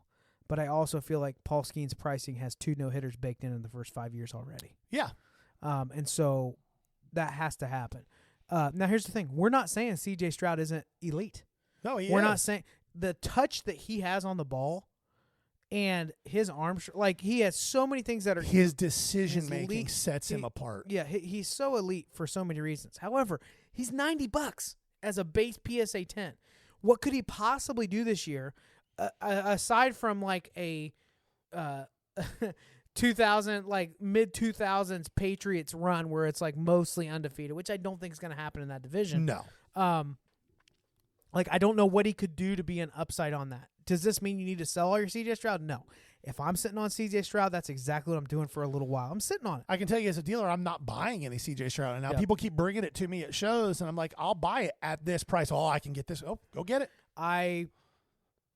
But I also feel like Paul Skeens' pricing has 2 no-hitters baked in the first 5 years already. Yeah. And so that has to happen. Now, here's the thing. We're not saying C.J. Stroud isn't elite. No, he is. We're not saying the touch that he has on the ball and his arm, like, he has so many things that are his decision-making sets him apart. Yeah, he's so elite for so many reasons. However, he's $90 as a base PSA 10. What could he possibly do this year? Aside from like a 2000, like mid 2000s Patriots run where it's like mostly undefeated, which I don't think is going to happen in that division. No. Like, I don't know what he could do to be an upside on that. Does this mean you need to sell all your CJ Stroud? No. If I'm sitting on CJ Stroud, that's exactly what I'm doing for a little while. I'm sitting on it. I can tell you as a dealer, I'm not buying any CJ Stroud. And now people keep bringing it to me at shows, and I'm like, I'll buy it at this price. Oh, I can get this. Oh, go get it.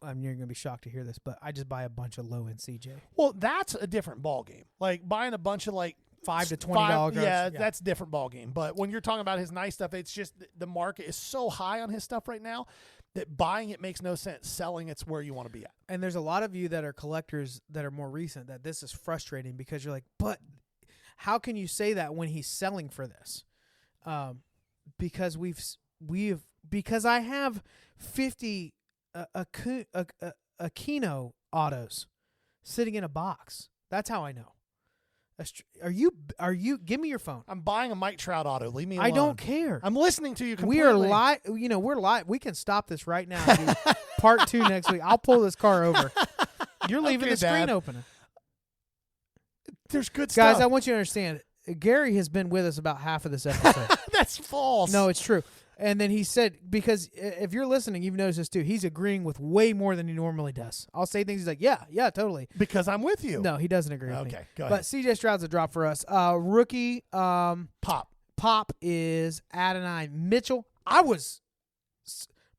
You're going to be shocked to hear this, but I just buy a bunch of low-end CJ. Well, that's a different ball game. Like, buying a bunch of, like, $5 to $20 guys. Yeah, that's a different ball game. But when you're talking about his nice stuff, it's just the market is so high on his stuff right now that buying it makes no sense. Selling it's where you want to be at. And there's a lot of you that are collectors that are more recent that this is frustrating because you're like, but how can you say that when he's selling for this? Because because I have 50 Aquino autos sitting in a box. That's how I know. Are you? Give me your phone. I'm buying a Mike Trout auto. Leave me alone. I don't care. I'm listening to you completely. We are live. We're live. We can stop this right now. And do part 2 next week. I'll pull this car over. You're leaving the screen open. There's good stuff. Guys, I want you to understand, Gary has been with us about half of this episode. That's false. No, it's true. And then he said, because if you're listening, you've noticed this too, he's agreeing with way more than he normally does. I'll say things, he's like, yeah, totally. Because I'm with you. No, he doesn't agree with me. Okay, go ahead. But CJ Stroud's a drop for us. Rookie Pop is Adonai Mitchell. I was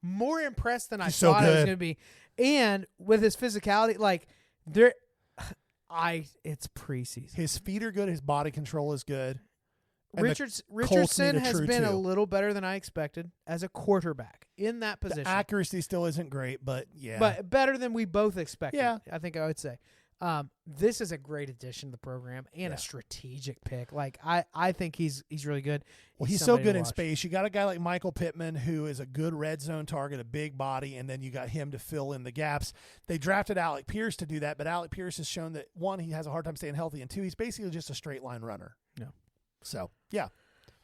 more impressed than I thought I was going to be. And with his physicality, like, it's preseason. His feet are good. His body control is good. Richardson has been a little better than I expected as a quarterback in that position. The accuracy still isn't great, but yeah. But better than we both expected. Yeah. I think I would say. This is a great addition to the program and a strategic pick. Like, I think he's really good. Well, he's so good in space. You got a guy like Michael Pittman who is a good red zone target, a big body, and then you got him to fill in the gaps. They drafted Alec Pierce to do that, but Alec Pierce has shown that, 1, he has a hard time staying healthy, and 2, he's basically just a straight line runner. No. So, yeah.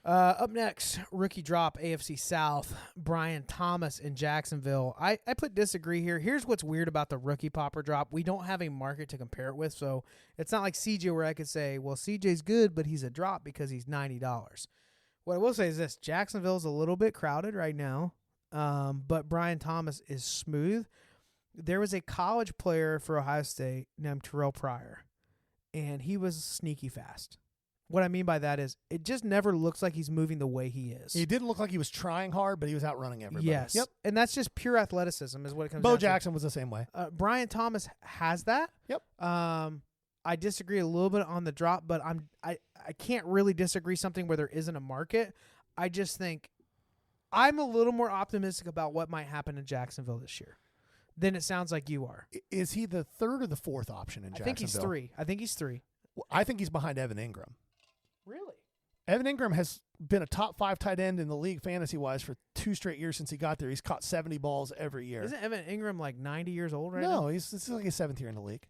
Up next, rookie drop, AFC South, Brian Thomas in Jacksonville. I put disagree here. Here's what's weird about the rookie popper drop. We don't have a market to compare it with, so it's not like CJ where I could say, well, CJ's good, but he's a drop because he's $90. What I will say is this. Jacksonville's a little bit crowded right now, but Brian Thomas is smooth. There was a college player for Ohio State named Terrell Pryor, and he was sneaky fast. What I mean by that is it just never looks like he's moving the way he is. He didn't look like he was trying hard, but he was outrunning everybody. Yes. Yep. And that's just pure athleticism is what it comes down to. Bo Jackson was the same way. Brian Thomas has that. Yep. I disagree a little bit on the drop, but I can't really disagree something where there isn't a market. I just think I'm a little more optimistic about what might happen in Jacksonville this year than it sounds like you are. Is he the 3rd or the 4th option in Jacksonville? I think he's 3. I think he's behind Evan Ingram. Really? Evan Ingram has been a top 5 tight end in the league fantasy-wise for 2 straight years since he got there. He's caught 70 balls every year. Isn't Evan Ingram like 90 years old right now? No, this is like his 7th year in the league.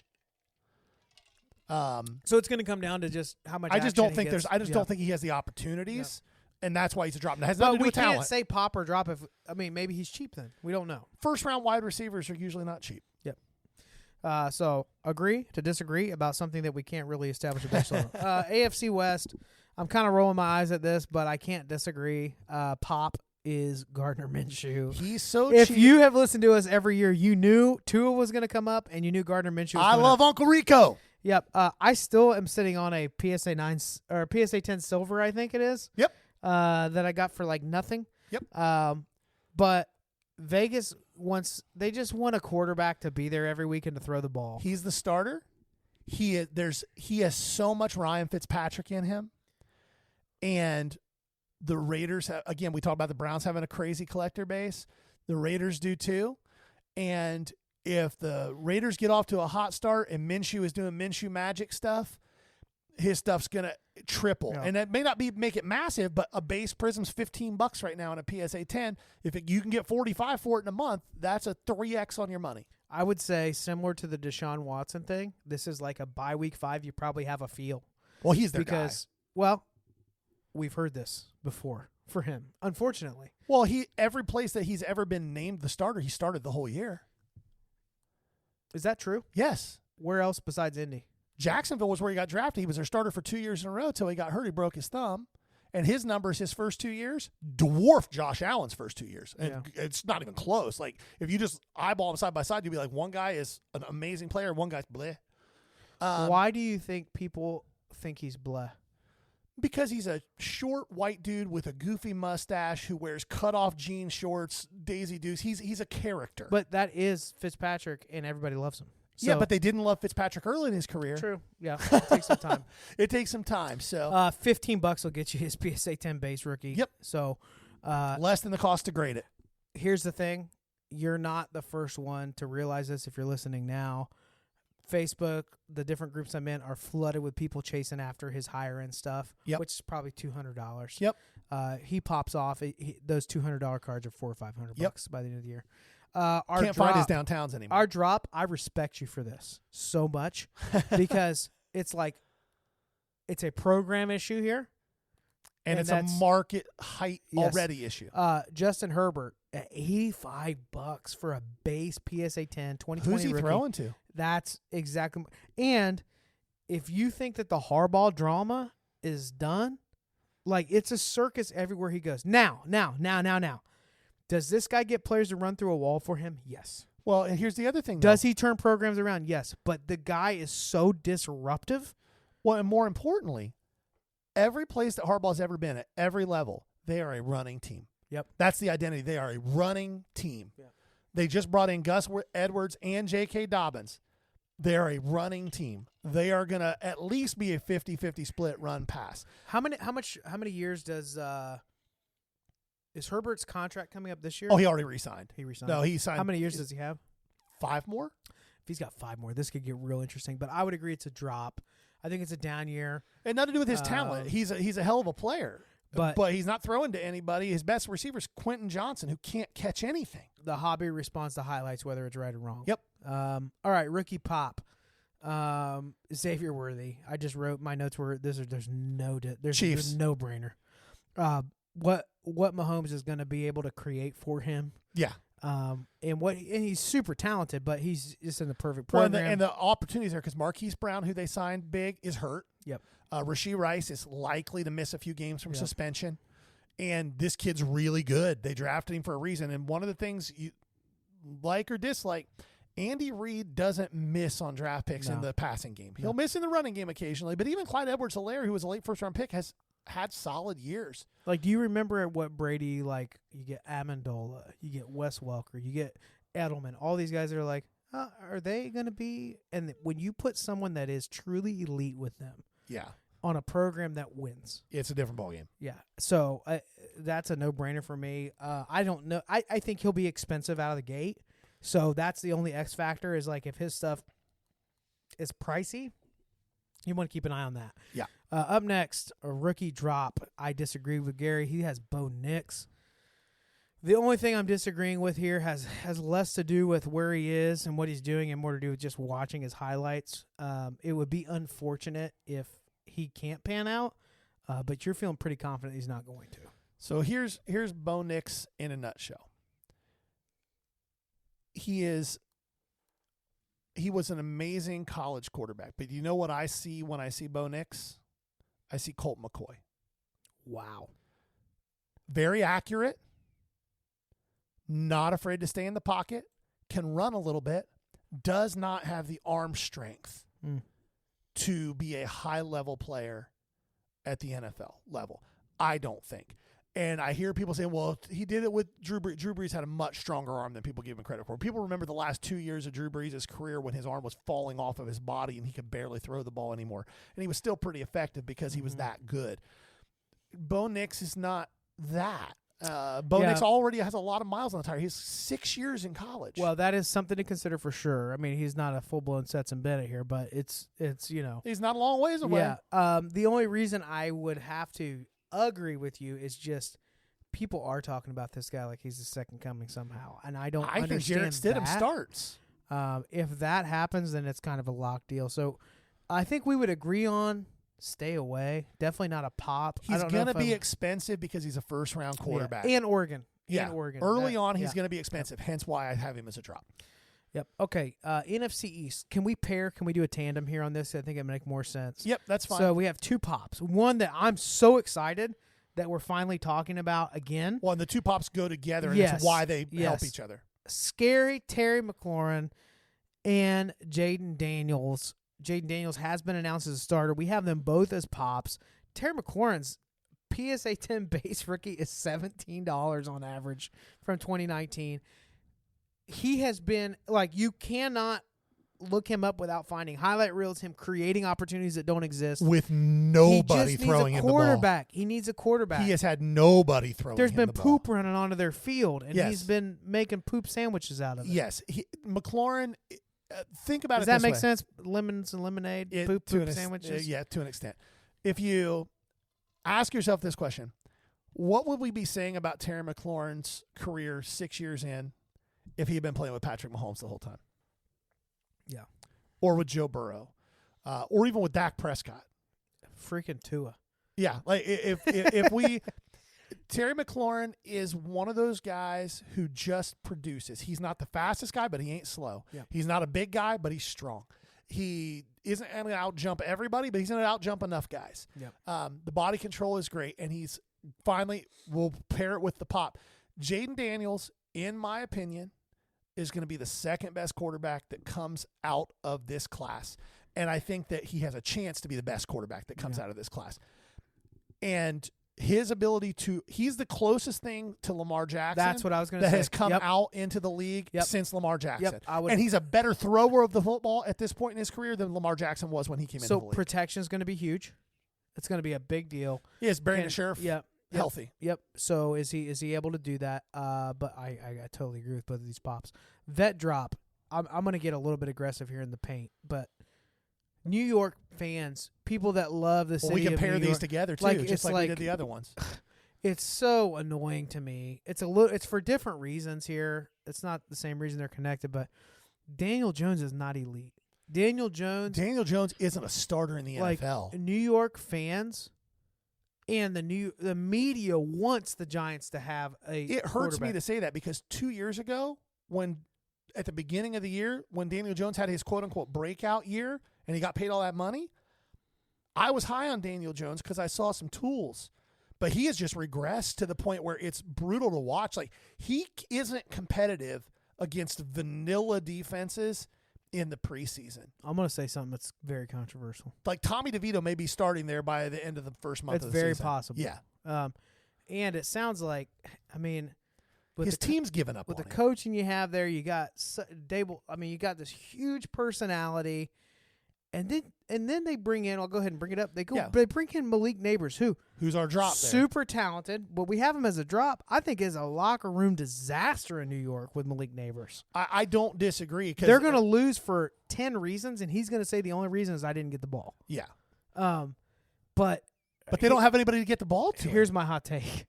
So it's going to come down to just how much. I just don't think gets. don't think he has the opportunities, and that's why he's a drop. It has but nothing to do we with talent. can't say pop or drop. Maybe he's cheap then. We don't know. First-round wide receivers are usually not cheap. Yep. So agree to disagree about something that we can't really establish a baseline on. AFC West. I'm kind of rolling my eyes at this, but I can't disagree. Pop is Gardner Minshew. He's so cheap. If cheap. you have listened to us every year, you knew Tua was going to come up, and you knew Gardner Minshew was I love Uncle Rico. Yep. I still am sitting on a PSA 9 or PSA 10 silver, I think it is. Yep. That I got for like nothing. Yep. But Vegas they just want a quarterback to be there every week and to throw the ball. He's the starter. He has so much Ryan Fitzpatrick in him. And the Raiders again, we talked about the Browns having a crazy collector base. The Raiders do too. And if the Raiders get off to a hot start and Minshew is doing Minshew magic stuff, his stuff's going to triple. Yeah. And it may not make it massive, but a base Prism's $15 right now in a PSA 10. If you can get 45 for it in a month, that's a 3X on your money. I would say similar to the Deshaun Watson thing, this is like a bye week 5. You probably have a feel. Well, he's their guy. Well, we've heard this before for him, unfortunately. Well, every place that he's ever been named the starter, he started the whole year. Is that true? Yes. Where else besides Indy? Jacksonville was where he got drafted. He was their starter for 2 years in a row until he got hurt. He broke his thumb. And his numbers his first 2 years dwarfed Josh Allen's first 2 years. And it's not even close. Like, if you just eyeball them side by side, you'd be like, one guy is an amazing player, one guy's bleh. Why do you think people think he's bleh? Because he's a short white dude with a goofy mustache who wears cut-off jean shorts, Daisy Dukes. He's a character. But that is Fitzpatrick, and everybody loves him. So, yeah, but they didn't love Fitzpatrick early in his career. True. Yeah, it takes some time. It takes some time. So $15 will get you his PSA 10 base rookie. Yep. So less than the cost to grade it. Here's the thing: you're not the first one to realize this. If you're listening now, Facebook, the different groups I'm in, are flooded with people chasing after his higher end stuff, which is probably $200. Yep. He pops off. Those $200 cards are $400 or $500 by the end of the year. Can't find his downtowns anymore. Our drop, I respect you for this so much because it's like it's a program issue here. And it's a market height already issue. Justin Herbert at $85 for a base PSA 10 2020 Who's he rookie. throwing to? That's exactly. And if you think that the Harbaugh drama is done, like it's a circus everywhere he goes. Now. Does this guy get players to run through a wall for him? Yes. Well, and here's the other thing. Does he turn programs around? Yes. But the guy is so disruptive. Well, and more importantly, every place that Harbaugh's ever been at every level, they are a running team. Yep. That's the identity. They are a running team. Yeah. They just brought in Gus Edwards and J.K. Dobbins. They're a running team. They are going to at least be a 50-50 split run pass. How many years does is Herbert's contract coming up this year? Oh, he already re-signed. He re-signed. No, he signed. How many years does he have? 5 more? If he's got 5 more, this could get real interesting. But I would agree it's a drop. I think it's a down year. And nothing to do with his talent. He's a hell of a player. But he's not throwing to anybody. His best receiver is Quentin Johnson, who can't catch anything. The hobby responds to highlights, whether it's right or wrong. Yep. All right, rookie pop. Xavier Worthy. I just wrote my notes were there's no brainer. What Mahomes is going to be able to create for him. Yeah. And he's super talented, but he's just in the perfect program. Well, and the opportunities are because Marquise Brown, who they signed big, is hurt. Yep. Rashee Rice is likely to miss a few games from suspension. And this kid's really good. They drafted him for a reason. And one of the things you like or dislike, Andy Reid doesn't miss on draft picks in the passing game. He'll miss in the running game occasionally, but even Clyde Edwards-Helaire, who was a late first-round pick, has had solid years. Like, do you remember what Brady, like, you get Amendola, you get Wes Welker, you get Edelman, all these guys that are like, are they going to be? And when you put someone that is truly elite with them on a program that wins. It's a different ballgame. Yeah. So that's a no-brainer for me. I don't know. I think he'll be expensive out of the gate. So that's the only X factor is, like, if his stuff is pricey, You want to keep an eye on that. Yeah. Up next, a rookie drop. I disagree with Gary. He has Bo Nix. The only thing I'm disagreeing with here has less to do with where he is and what he's doing and more to do with just watching his highlights. It would be unfortunate if he can't pan out, but you're feeling pretty confident he's not going to. So here's Bo Nix in a nutshell. He was an amazing college quarterback, but you know what I see when I see Bo Nix? I see Colt McCoy. Wow. Very accurate. Not afraid to stay in the pocket, can run a little bit, does not have the arm strength to be a high-level player at the NFL level, I don't think. And I hear people saying, well, he did it with Drew Brees. Drew Brees had a much stronger arm than people give him credit for. People remember the last 2 years of Drew Brees' career when his arm was falling off of his body and he could barely throw the ball anymore. And he was still pretty effective because he was that good. Bo Nix is not that. Bo Nix already has a lot of miles on the tire. He's 6 years in college. Well, that is something to consider for sure. I mean, he's not a full-blown Stetson Bennett here, but it's he's not a long ways away. Yeah. The only reason I would have to agree with you is just people are talking about this guy like he's the second coming somehow, and I don't understand think Jarrett Stidham starts. If that happens, then it's kind of a lock deal. So I think we would agree on stay away. Definitely not a pop. He's going to be expensive because he's a first-round quarterback. Yeah. And Oregon. Yeah. And Oregon. Early on, he's going to be expensive, hence why I have him as a drop. Yep. Okay. NFC East. Can we do a tandem here on this? I think it would make more sense. Yep, that's fine. So we have two pops. One that I'm so excited that we're finally talking about again. Well, and the two pops go together, and that's why they help each other. Scary Terry McLaurin and Jaden Daniels. Jaden Daniels has been announced as a starter. We have them both as pops. Terry McLaurin's PSA 10 base rookie is $17 on average from 2019. He has been, you cannot look him up without finding highlight reels, him creating opportunities that don't exist. With nobody throwing him the ball. He needs a quarterback. He has had nobody throwing him the ball. There's been poop running onto their field, and he's been making poop sandwiches out of it. Yes. McLaurin, think about Does it that make way. sense? Lemons and lemonade, poop sandwiches? Yeah, to an extent. If you ask yourself this question, what would we be saying about Terry McLaurin's career 6 years in if he had been playing with Patrick Mahomes the whole time? Yeah. Or with Joe Burrow. Or even with Dak Prescott. Freaking Tua. Yeah. Like if we Terry McLaurin is one of those guys who just produces. He's not the fastest guy, but he ain't slow. Yeah. He's not a big guy, but he's strong. He isn't going to out-jump everybody, but he's going to out-jump enough guys. Yeah. The body control is great, and he's finally, we'll pair it with the pop. Jaden Daniels, in my opinion, is going to be the second best quarterback that comes out of this class. And I think that he has a chance to be the best quarterback that comes out of this class. And his ability he's the closest thing to Lamar Jackson. That's what I was going to say. That has come out into the league since Lamar Jackson. Yep, and he's a better thrower of the football at this point in his career than Lamar Jackson was when he came into the league. So protection is going to be huge. It's going to be a big deal. Yes, Brandon Sheriff. Healthy. Yep. So is he able to do that? But I totally agree with both of these pops. Vet drop. I'm going to get a little bit aggressive here in the paint, but New York fans, people that love the city we can of pair New these York, together too, just like we did the other ones. It's so annoying to me. It's for different reasons here. It's not the same reason they're connected, but Daniel Jones is not elite. Daniel Jones isn't a starter in the NFL. New York fans and the media wants the Giants to have a It hurts me to say that because 2 years ago, at the beginning of the year, when Daniel Jones had his quote-unquote breakout year and he got paid all that money, I was high on Daniel Jones because I saw some tools. But he has just regressed to the point where it's brutal to watch. Like, he isn't competitive against vanilla defenses in the preseason. I'm going to say something that's very controversial. Like, Tommy DeVito may be starting there by the end of the first month of the season. It's very possible. Yeah. And it sounds like, his team's given up with on the him. coaching you have there. You got Dable. You got this huge personality, And then they bring in, I'll go ahead and bring it up. They bring in Malik Neighbors, who's our drop super talented, but we have him as a drop. I think is a locker room disaster in New York with Malik Neighbors. I don't disagree. Cause they're going to lose for 10 reasons, and he's going to say the only reason is I didn't get the ball. Yeah. But they don't have anybody to get the ball to. Here's my hot take.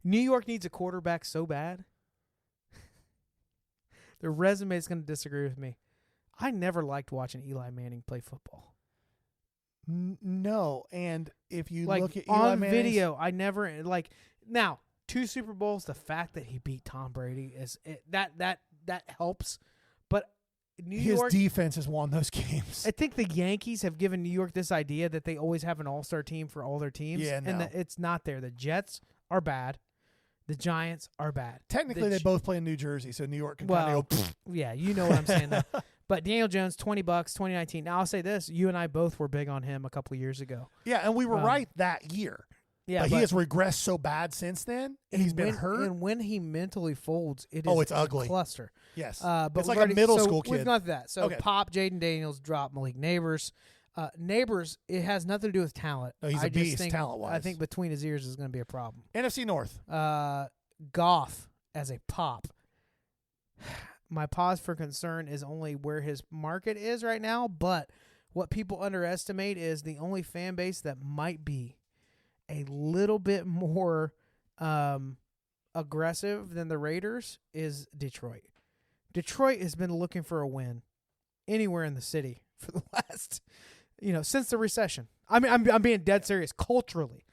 New York needs a quarterback so bad. Their resume is going to disagree with me. I never liked watching Eli Manning play football. No, and if you like look at Eli on Manning's video, I never like now 2 Super Bowls. The fact that he beat Tom Brady that helps, but his defense has won those games. I think the Yankees have given New York this idea that they always have an all-star team for all their teams, and it's not there. The Jets are bad. The Giants are bad. Technically, they both play in New Jersey, so New York can kind of go. Yeah, you know what I'm saying. Though. But Daniel Jones, $20, 2019. Now I'll say this: you and I both were big on him a couple of years ago. Yeah, and we were right that year. Yeah, but he has regressed so bad since then, and he's been hurt. And when he mentally folds, it's ugly. A cluster. Yes, but it's like a middle school kid. We've got that. So Pop, Jaden Daniels, drop Malik Neighbors. Neighbors, it has nothing to do with talent. No, he's a beast talent-wise. I think between his ears is going to be a problem. NFC North. Goff as a pop. My pause for concern is only where his market is right now, but what people underestimate is the only fan base that might be a little bit more aggressive than the Raiders is Detroit. Detroit has been looking for a win anywhere in the city for the last, since the recession. I mean, I'm being dead serious culturally.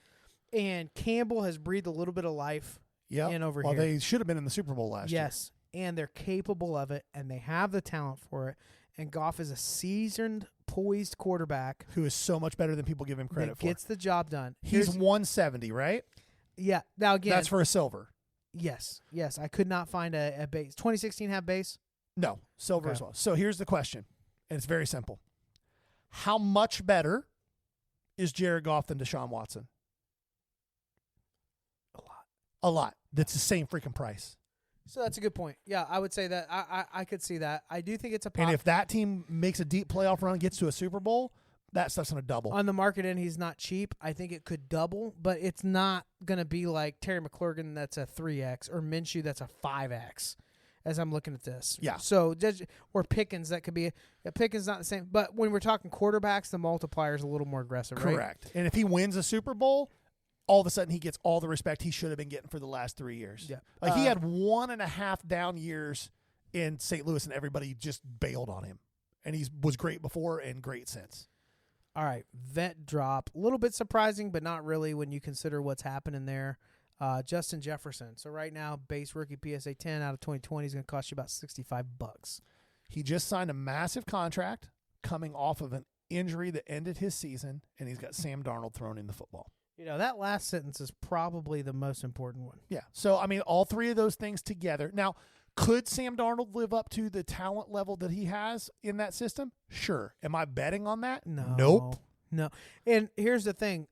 And Campbell has breathed a little bit of life in over here. Well, they should have been in the Super Bowl last year. Yes, and they're capable of it, and they have the talent for it. And Goff is a seasoned, poised quarterback who is so much better than people give him credit for. Gets the job done. He's 170, right? Yeah. Now again, that's for a silver. Yes. I could not find a base. 2016 have base? No, silver as well. So here's the question, and it's very simple: how much better is Jared Goff than Deshaun Watson? A lot. That's the same freaking price. So that's a good point. Yeah, I would say that. I could see that. I do think it's a pop. And if that team makes a deep playoff run and gets to a Super Bowl, that stuff's going to double. On the market end, he's not cheap. I think it could double, but it's not going to be like Terry McLaurin that's a 3X or Minshew that's a 5X as I'm looking at this. Yeah. So, or Pickens, that could be Pickens not the same. But when we're talking quarterbacks, the multiplier is a little more aggressive, right? Correct. And if he wins a Super Bowl, all of a sudden he gets all the respect he should have been getting for the last 3 years. Yeah. Like he had 1.5 down years in St. Louis, and everybody just bailed on him. And he was great before and great since. All right, vet drop. A little bit surprising, but not really when you consider what's happening there. Justin Jefferson. So right now, base rookie PSA 10 out of 2020 is going to cost you about $65. He just signed a massive contract coming off of an injury that ended his season, and he's got Sam Darnold thrown in the football. That last sentence is probably the most important one. Yeah. So, I mean, all three of those things together. Now, could Sam Darnold live up to the talent level that he has in that system? Sure. Am I betting on that? No. Nope. No. And here's the thing.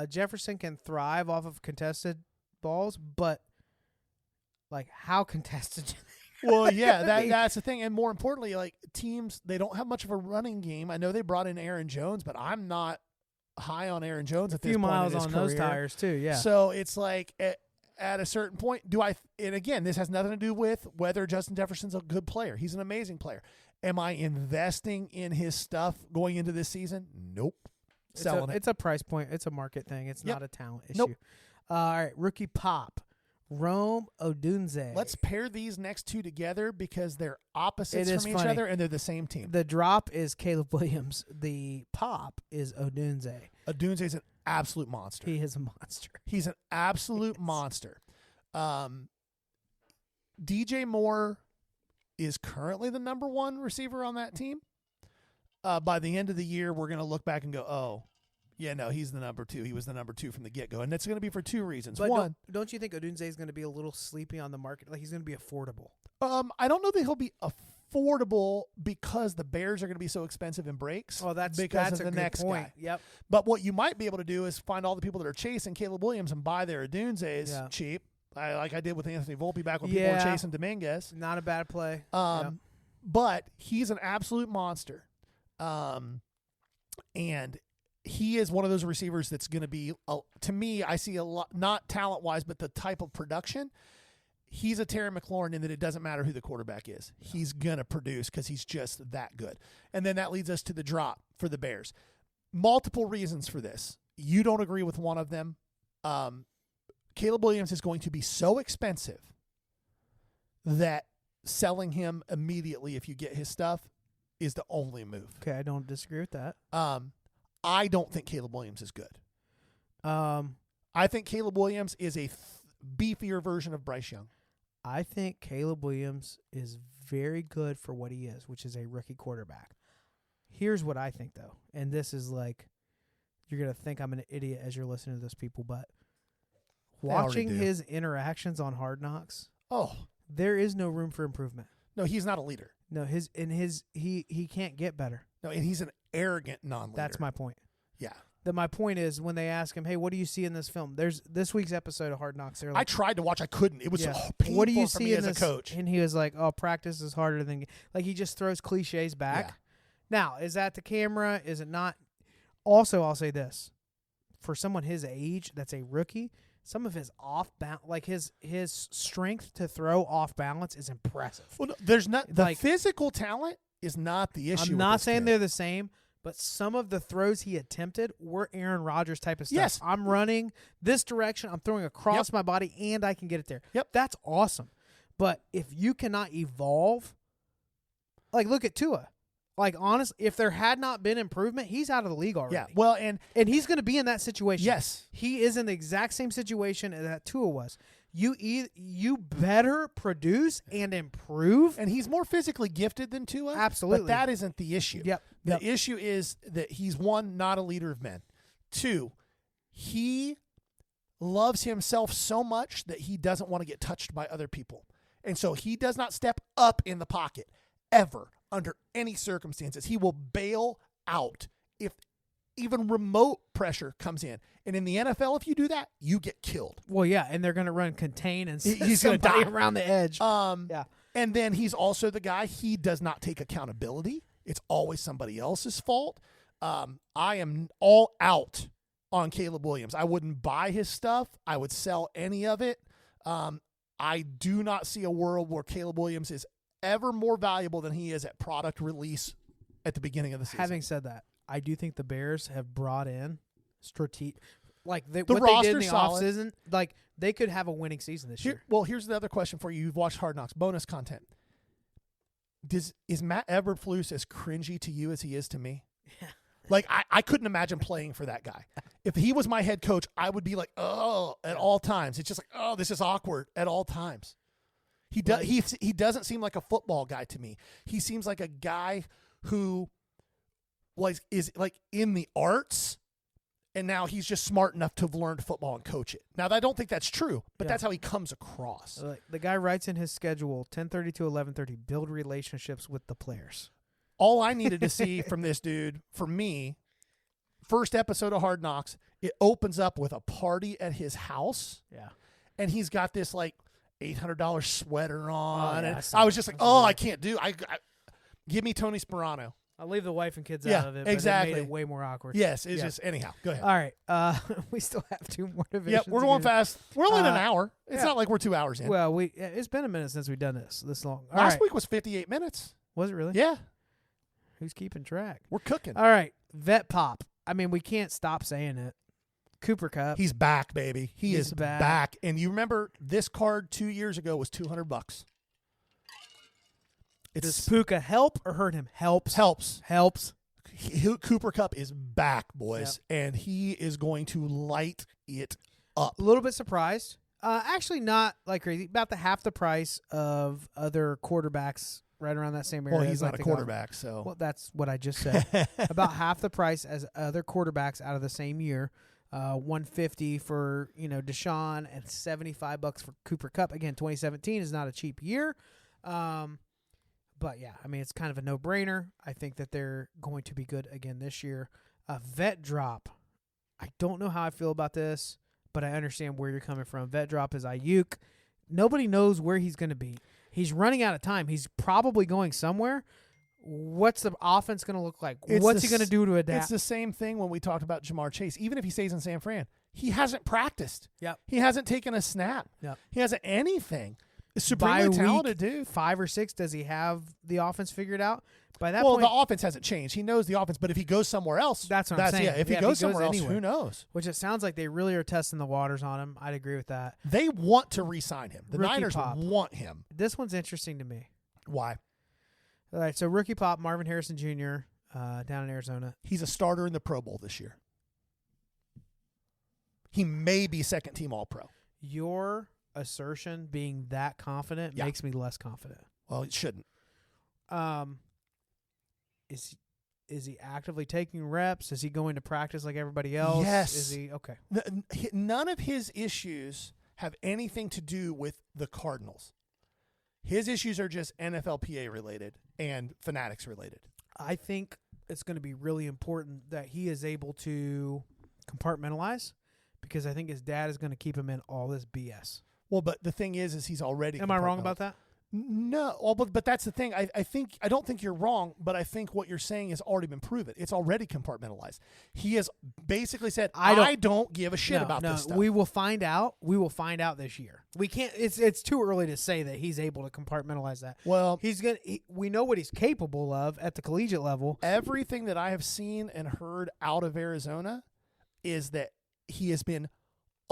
Jefferson can thrive off of contested balls, but, like, how contested? Well, yeah, that's the thing. And more importantly, like, teams, they don't have much of a running game. I know they brought in Aaron Jones, but I'm not high on Aaron Jones at this point in his career. A few miles on those tires, too, yeah. So it's like at a certain point, and again, this has nothing to do with whether Justin Jefferson's a good player. He's an amazing player. Am I investing in his stuff going into this season? Nope. Selling it. It's a price point. It's a market thing. It's not a talent issue. Nope. All right, rookie pop. Rome Odunze. Let's pair these next two together because they're opposites from each other and they're the same team. The drop is Caleb Williams. The pop is Odunze. Odunze is an absolute monster. He is a monster. He's an absolute monster. DJ Moore is currently the number one receiver on that team. By the end of the year, we're going to look back and go, oh, yeah, no, he's the number 2. He was the number 2 from the get-go, and that's going to be for 2 reasons. But one, don't you think Odunze is going to be a little sleepy on the market? Like, he's going to be affordable. I don't know that he'll be affordable because the Bears are going to be so expensive in breaks. Oh, that's a good next point. Guy. Yep. But what you might be able to do is find all the people that are chasing Caleb Williams and buy their Odunzes cheap, like I did with Anthony Volpe back when people were chasing Dominguez. Not a bad play. But he's an absolute monster. And he is one of those receivers that's going to be, to me, I see a lot, not talent-wise, but the type of production. He's a Terry McLaurin in that it doesn't matter who the quarterback is. He's going to produce because he's just that good. And then that leads us to the drop for the Bears. Multiple reasons for this. You don't agree with one of them. Caleb Williams is going to be so expensive that selling him immediately if you get his stuff is the only move. Okay, I don't disagree with that. I don't think Caleb Williams is good. I think Caleb Williams is a beefier version of Bryce Young. I think Caleb Williams is very good for what he is, which is a rookie quarterback. Here's what I think, though, and this is like, you're going to think I'm an idiot as you're listening to this, people, but watching his interactions on Hard Knocks, there is no room for improvement. No, he's not a leader. No, he can't get better. No, and he's an arrogant non-leader. That's my point. Yeah. My point is when they ask him, hey, what do you see in this film? There's this week's episode of Hard Knocks. Like, I tried to watch. I couldn't. It was so painful what do you for see me in as this? a coach. And he was like, oh, practice is harder than... Like, he just throws cliches back. Yeah. Now, is that the camera? Is it not? Also, I'll say this. For someone his age that's a rookie, some of his off-balance... Like, his strength to throw off-balance is impressive. Well, no, there's not... The physical talent is not the issue. I'm not saying they're the same, but some of the throws he attempted were Aaron Rodgers type of stuff. Yes. I'm running this direction, I'm throwing across my body, and I can get it there. Yep. That's awesome. But if you cannot evolve, like look at Tua. Like, honestly, if there had not been improvement, he's out of the league already. Yeah, well, and he's going to be in that situation. Yes. He is in the exact same situation that Tua was. You better produce and improve. And he's more physically gifted than Tua. Absolutely. But that isn't the issue. Yep. The issue is that he's, one, not a leader of men. Two, he loves himself so much that he doesn't want to get touched by other people. And so he does not step up in the pocket ever under any circumstances. He will bail out if even remote pressure comes in. And in the NFL, if you do that, you get killed. Well, yeah, and they're going to run contain and he's going to die around the edge. Yeah. And then he's also the guy, he does not take accountability. It's always somebody else's fault. I am all out on Caleb Williams. I wouldn't buy his stuff. I would sell any of it. I do not see a world where Caleb Williams is ever more valuable than he is at product release at the beginning of the season. Having said that, I do think the Bears have brought in strategic, like what they did in the offseason. Like, they could have a winning season this year. Well, here's the other question for you. You've watched Hard Knocks. Bonus content. Is Matt Eberflus as cringy to you as he is to me? Yeah. Like, I couldn't imagine playing for that guy. If he was my head coach, I would be like, oh, at all times. It's just like, oh, this is awkward at all times. He doesn't seem like a football guy to me. He seems like a guy who is like in the arts, and now he's just smart enough to have learned football and coach it. Now, I don't think that's true, but that's how he comes across. The guy writes in his schedule, 10:30 to 11:30, build relationships with the players. All I needed to see from this dude, for me, first episode of Hard Knocks, it opens up with a party at his house. Yeah. And he's got this like $800 sweater on. Yeah, and I was just like, I can't do. I give me Tony Sperano. I'll leave the wife and kids out of it. But exactly. It made it way more awkward. Yes, it's just anyhow. Go ahead. All right, we still have two more divisions. Yep, we're going fast. We're only in an hour. It's not like we're 2 hours in. Well, it's been a minute since we've done this long. Last week was 58 minutes. Was it really? Yeah. Who's keeping track? We're cooking. All right, Vet Pop. I mean, we can't stop saying it. Cooper Kupp. He's back, baby. He is back. And you remember this card 2 years ago was $200. Does Puka help or hurt him? Helps. Cooper Kupp is back, boys, and he is going to light it up. A little bit surprised. Actually, not like crazy. About the half the price of other quarterbacks right around that same area. Well, he's not a quarterback, so. Well, that's what I just said. About half the price as other quarterbacks out of the same year. $150 for Deshaun and $75 for Cooper Kupp. Again, 2017 is not a cheap year. But yeah, I mean, it's kind of a no-brainer. I think that they're going to be good again this year. Vet drop. I don't know how I feel about this, but I understand where you're coming from. Vet drop is Ayuk. Nobody knows where he's going to be. He's running out of time. He's probably going somewhere. What's the offense going to look like? What's he going to do to adapt? It's the same thing when we talked about Jamar Chase. Even if he stays in San Fran, he hasn't practiced. Yep. He hasn't taken a snap. Yep. He hasn't anything. Supremely talented dude. 5 or 6, does he have the offense figured out? By that point, the offense hasn't changed. He knows the offense, but if he goes somewhere else, that's what I'm saying. Yeah, if he goes somewhere else, anywhere, who knows? Which it sounds like they really are testing the waters on him. I'd agree with that. They want to re-sign him. The Rookie Niners Pop. want him. This one's interesting to me. Why? All right, so rookie pop, Marvin Harrison Jr., down in Arizona. He's a starter in the Pro Bowl this year. He may be second-team All-Pro. Your assertion being that confident makes me less confident. Well, it shouldn't. Is he actively taking reps? Is he going to practice like everybody else? Yes. Is he okay? None of his issues have anything to do with the Cardinals. His issues are just NFLPA related and Fanatics related. I think it's going to be really important that he is able to compartmentalize, because I think his dad is going to keep him in all this BS. Well, but the thing is he's already. Am I wrong about that? No. Well, but that's the thing. I don't think you're wrong, but I think what you're saying has already been proven. It's already compartmentalized. He has basically said, I don't give a shit about this stuff. We will find out. We will find out this year. We can't. It's too early to say that he's able to compartmentalize that. Well, we know what he's capable of at the collegiate level. Everything that I have seen and heard out of Arizona is that he has been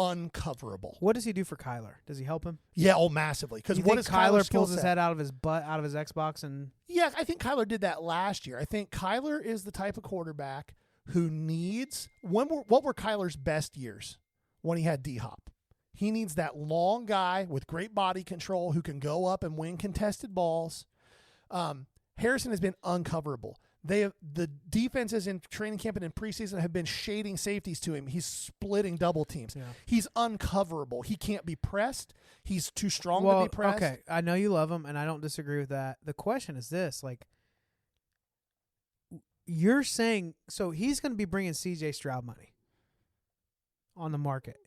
uncoverable. What does he do for Kyler? Does he help him? Yeah, massively. Because what does Kyler pulls his head out of his butt, out of his Xbox, and yeah, I think Kyler did that last year. I think Kyler is the type of quarterback who needs what were Kyler's best years? When he had D-Hop. He needs that long guy with great body control who can go up and win contested balls. Harrison has been uncoverable. The defenses in training camp and in preseason have been shading safeties to him. He's splitting double teams. Yeah. He's uncoverable. He can't be pressed. He's too strong to be pressed. Okay, I know you love him, and I don't disagree with that. The question is this, you're saying, so he's going to be bringing C.J. Stroud money on the market.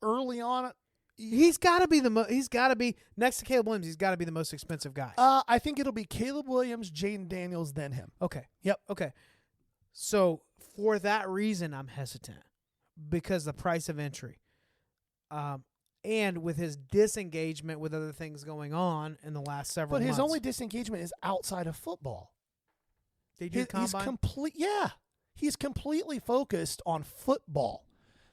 Early on, he's got to be next to Caleb Williams. He's got to be the most expensive guy. I think it'll be Caleb Williams, Jaden Daniels, then him. Okay. Yep. Okay. So for that reason, I'm hesitant, because the price of entry, and with his disengagement with other things going on in the last several months. But his only disengagement is outside of football. They do combine? He's completely focused on football.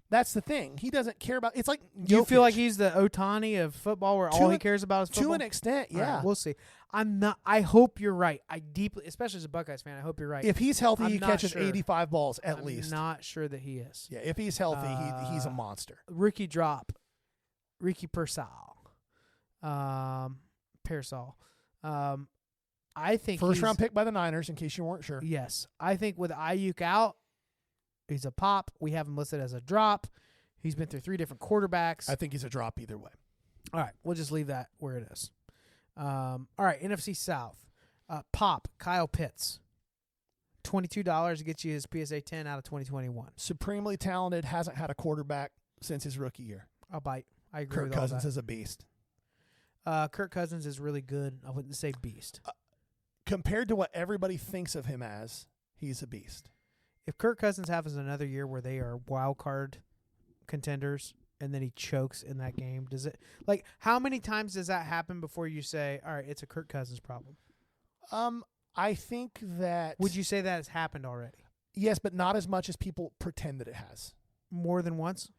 That's the thing. He doesn't care about. It's like Jokic. You feel like he's the Ohtani of football, where all he cares about is football. To an extent, yeah. Right, we'll see. I'm not. I hope you're right. I deeply, especially as a Buckeyes fan, I hope you're right. If he's healthy, he catches 85 balls at least. I'm not sure that he is. Yeah, if he's healthy, he's a monster. Ricky Pearsall. I think first round pick by the Niners, in case you weren't sure. Yes, I think with Ayuk out, he's a pop. We have him listed as a drop. He's been through 3 different quarterbacks. I think he's a drop either way. All right, we'll just leave that where it is. All right, NFC South. Pop, Kyle Pitts. $22 to get you his PSA 10 out of 2021. Supremely talented, hasn't had a quarterback since his rookie year. I'll bite. I agree with Kirk Cousins all that. is a beast. Kirk Cousins is really good. I wouldn't say beast. Compared to what everybody thinks of him as, he's a beast. If Kirk Cousins has another year where they are wild card contenders and then he chokes in that game, does it how many times does that happen before you say, all right, it's a Kirk Cousins problem? I think that. Would you say that has happened already? Yes, but not as much as people pretend that it has. More than once?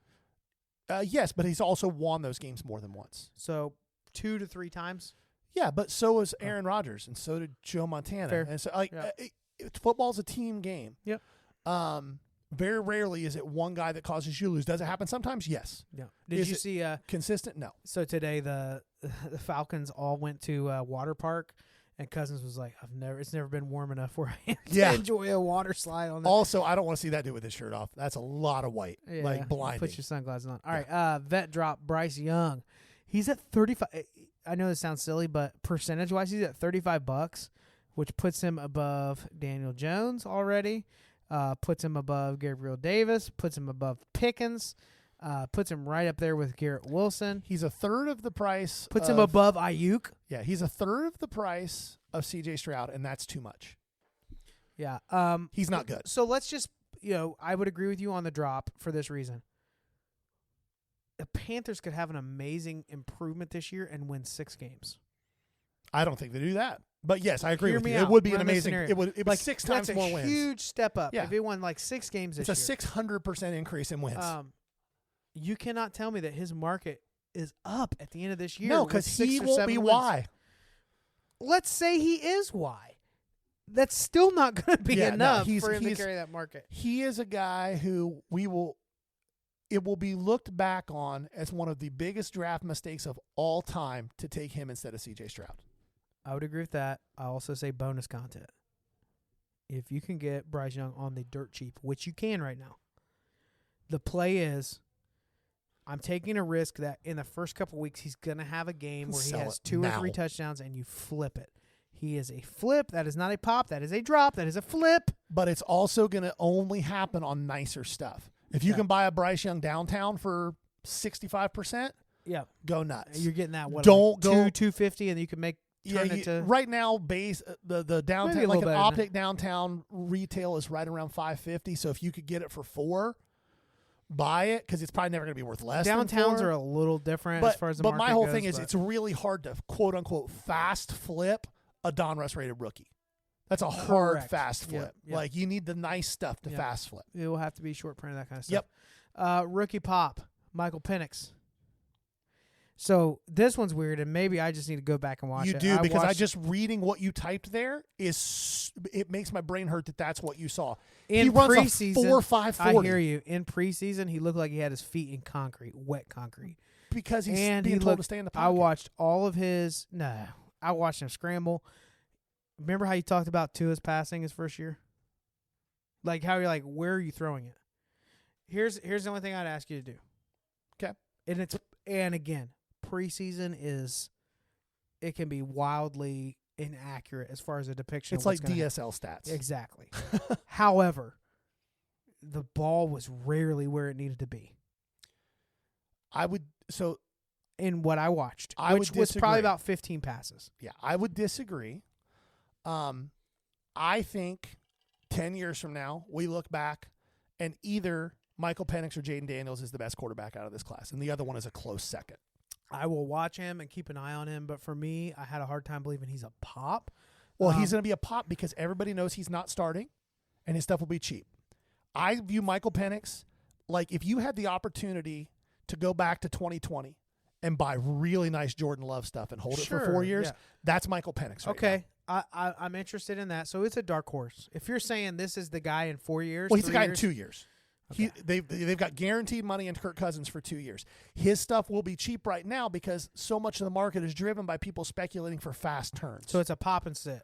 Yes, but he's also won those games more than once. So 2 to 3 times? Yeah, but so was Aaron Rodgers, and so did Joe Montana. Fair. And so, football's a team game. Yep. Very rarely is it one guy that causes you to lose. Does it happen sometimes? Yes. Yeah. Did you see consistent? No. So today the Falcons all went to a water park, and Cousins was like, it's never been warm enough where I am to enjoy a water slide on that. Also, I don't want to see that dude with his shirt off. That's a lot of white. Yeah, blinding. Put your sunglasses on. All right, vet drop, Bryce Young. He's at 35. I know this sounds silly, but percentage-wise, he's at $35, which puts him above Daniel Jones already, puts him above Gabriel Davis, puts him above Pickens, puts him right up there with Garrett Wilson. He's a third of the price. Puts him above Ayuk. Yeah, he's a third of the price of C.J. Stroud, and that's too much. Yeah. He's not good. So let's just, I would agree with you on the drop for this reason. The Panthers could have an amazing improvement this year and win 6 games. I don't think they do that. But yes, I agree Hear with me you. out. It would be Run an this amazing. scenario. It would like 6 times more wins. That's a huge step up. Yeah. If they won like 6 games this it's year. It's a 600% increase in wins. You cannot tell me that his market is up at the end of this year. No, because he won't be why. Let's say he is why. That's still not going to be enough for him to carry that market. He is a guy who it will be looked back on as one of the biggest draft mistakes of all time to take him instead of C.J. Stroud. I would agree with that. I also say bonus content. If you can get Bryce Young on the dirt cheap, which you can right now, the play is I'm taking a risk that in the first couple weeks he's going to have a game where he has 2 or 3 touchdowns and you flip it. He is a flip. That is not a pop. That is a drop. That is a flip. But it's also going to only happen on nicer stuff. If you can buy a Bryce Young downtown for 65%, go nuts. You're getting that. Don't go $250, and you can make turn it to right now. The downtown like an optic downtown retail is right around $550. So if you could get it for $4, buy it because it's probably never going to be worth less. Downtowns are a little different as far as the market my whole goes, thing is it's really hard to quote unquote fast flip a Donruss rated rookie. That's a hard fast flip. Yep. Like you need the nice stuff to fast flip. It will have to be short print, that kind of stuff. Rookie pop, Michael Penix. So this one's weird, and maybe I just need to go back and watch it. You do, because I just reading what you typed there it makes my brain hurt that that's what you saw. He runs a 4.540. I hear you. In preseason, he looked like he had his feet in concrete, wet concrete. Because he's being told to stay in the pocket. I watched all of his – I watched him scramble. Remember how you talked about Tua's passing his first year? Like how you're like, where are you throwing it? Here's the only thing I'd ask you to do. Okay. And again, preseason it can be wildly inaccurate as far as a depiction. It's like DSL stats. Exactly. However, the ball was rarely where it needed to be. In what I watched, which was probably about 15 passes. Yeah, I would disagree. I think 10 years from now, we look back and either Michael Penix or Jaden Daniels is the best quarterback out of this class, and the other one is a close second. I will watch him and keep an eye on him, but for me, I had a hard time believing he's a pop. Well, he's going to be a pop because everybody knows he's not starting, and his stuff will be cheap. I view Michael Penix like if you had the opportunity to go back to 2020 and buy really nice Jordan Love stuff and hold it for 4 years, that's Michael Penix right now. I'm interested in that. So it's a dark horse. If you're saying this is the guy in 4 years, well, he's the guy in 2 years. Okay. They've got guaranteed money in Kirk Cousins for 2 years. His stuff will be cheap right now because so much of the market is driven by people speculating for fast turns. So it's a pop and sit.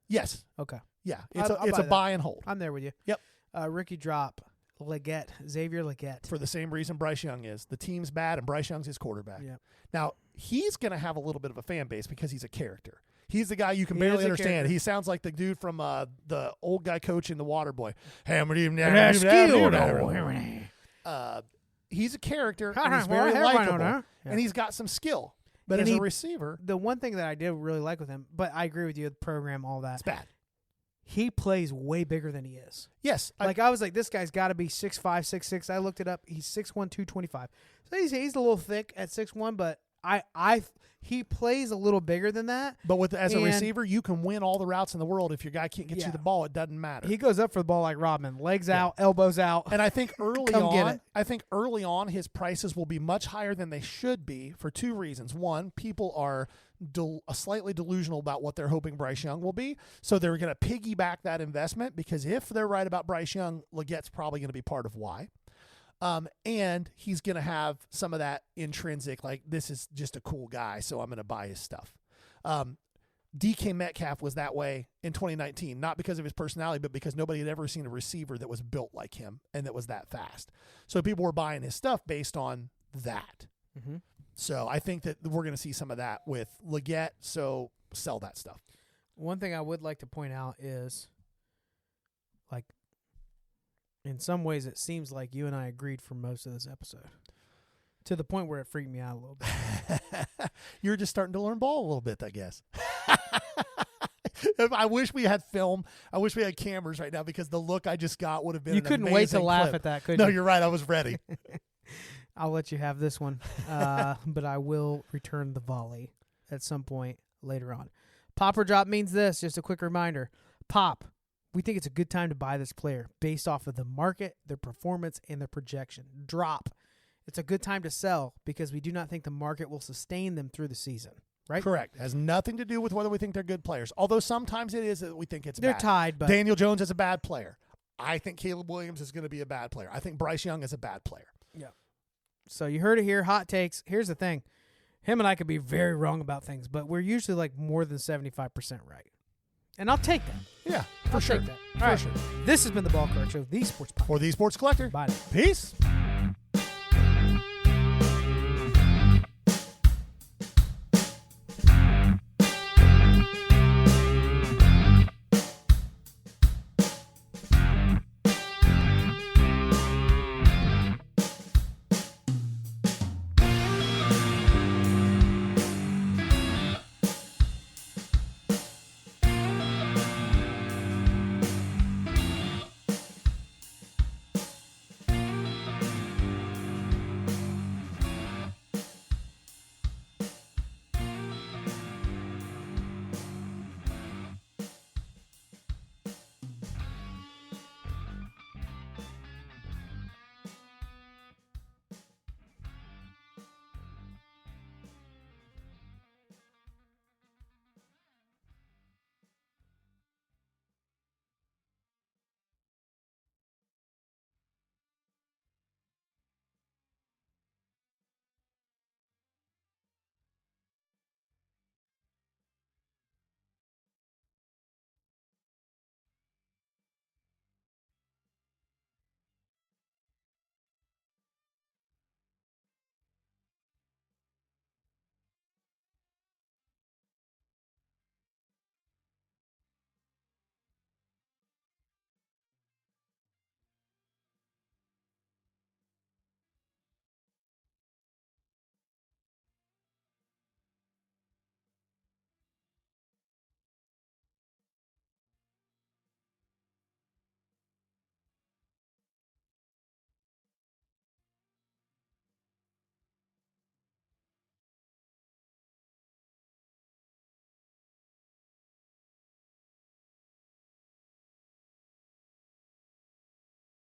Yes. Okay. Yeah. It's a buy and hold. I'm there with you. Yep. Rookie drop. Xavier Legette. For the same reason Bryce Young is. The team's bad, and Bryce Young's his quarterback. Yep. Now, he's going to have a little bit of a fan base because he's a character. He's the guy you can barely understand. Character. He sounds like the dude from the old guy coaching the Waterboy. He's a character, and he's very likable, and he's got some skill. But as a receiver... The one thing that I did really like with him, but I agree with you, the program, all that. It's bad. He plays way bigger than he is. Yes. I was like, this guy's got to be 6'5", 6'6". I looked it up. He's 6'1", 225. So he's a little thick at 6'1", but he plays a little bigger than that. But as a receiver, you can win all the routes in the world. If your guy can't get you the ball, it doesn't matter. He goes up for the ball like Rodman, legs out, elbows out. And I think early on, his prices will be much higher than they should be for 2 reasons. One, people are slightly delusional about what they're hoping Bryce Young will be, so they're going to piggyback that investment because if they're right about Bryce Young, Legette's probably going to be part of why. And he's going to have some of that intrinsic, like, this is just a cool guy, so I'm going to buy his stuff. DK Metcalf was that way in 2019, not because of his personality, but because nobody had ever seen a receiver that was built like him and that was that fast. So people were buying his stuff based on that. Mm-hmm. So I think that we're going to see some of that with Legette, so sell that stuff. One thing I would like to point out is, like, in some ways, it seems like you and I agreed for most of this episode, to the point where it freaked me out a little bit. You're just starting to learn ball a little bit, I guess. I wish we had film. I wish we had cameras right now because the look I just got would have been. You couldn't wait to laugh at that, could you? No, you're right. I was ready. I'll let you have this one, but I will return the volley at some point later on. Pop or drop means this. Just a quick reminder. Pop. We think it's a good time to buy this player based off of the market, their performance, and their projection. Drop. It's a good time to sell because we do not think the market will sustain them through the season. Right? Correct. Has nothing to do with whether we think they're good players. Although sometimes it is that we think they're bad. Tied, but Daniel Jones is a bad player. I think Caleb Williams is going to be a bad player. I think Bryce Young is a bad player. Yeah. So you heard it here. Hot takes. Here's the thing. Him and I could be very wrong about things, but we're usually like more than 75% right. And I'll take that. Yeah, I'll sure. take that. All right. Sure. This has been the Ball Card Show, the Sports Podcast. For the Sports Collector. Bye now. Peace.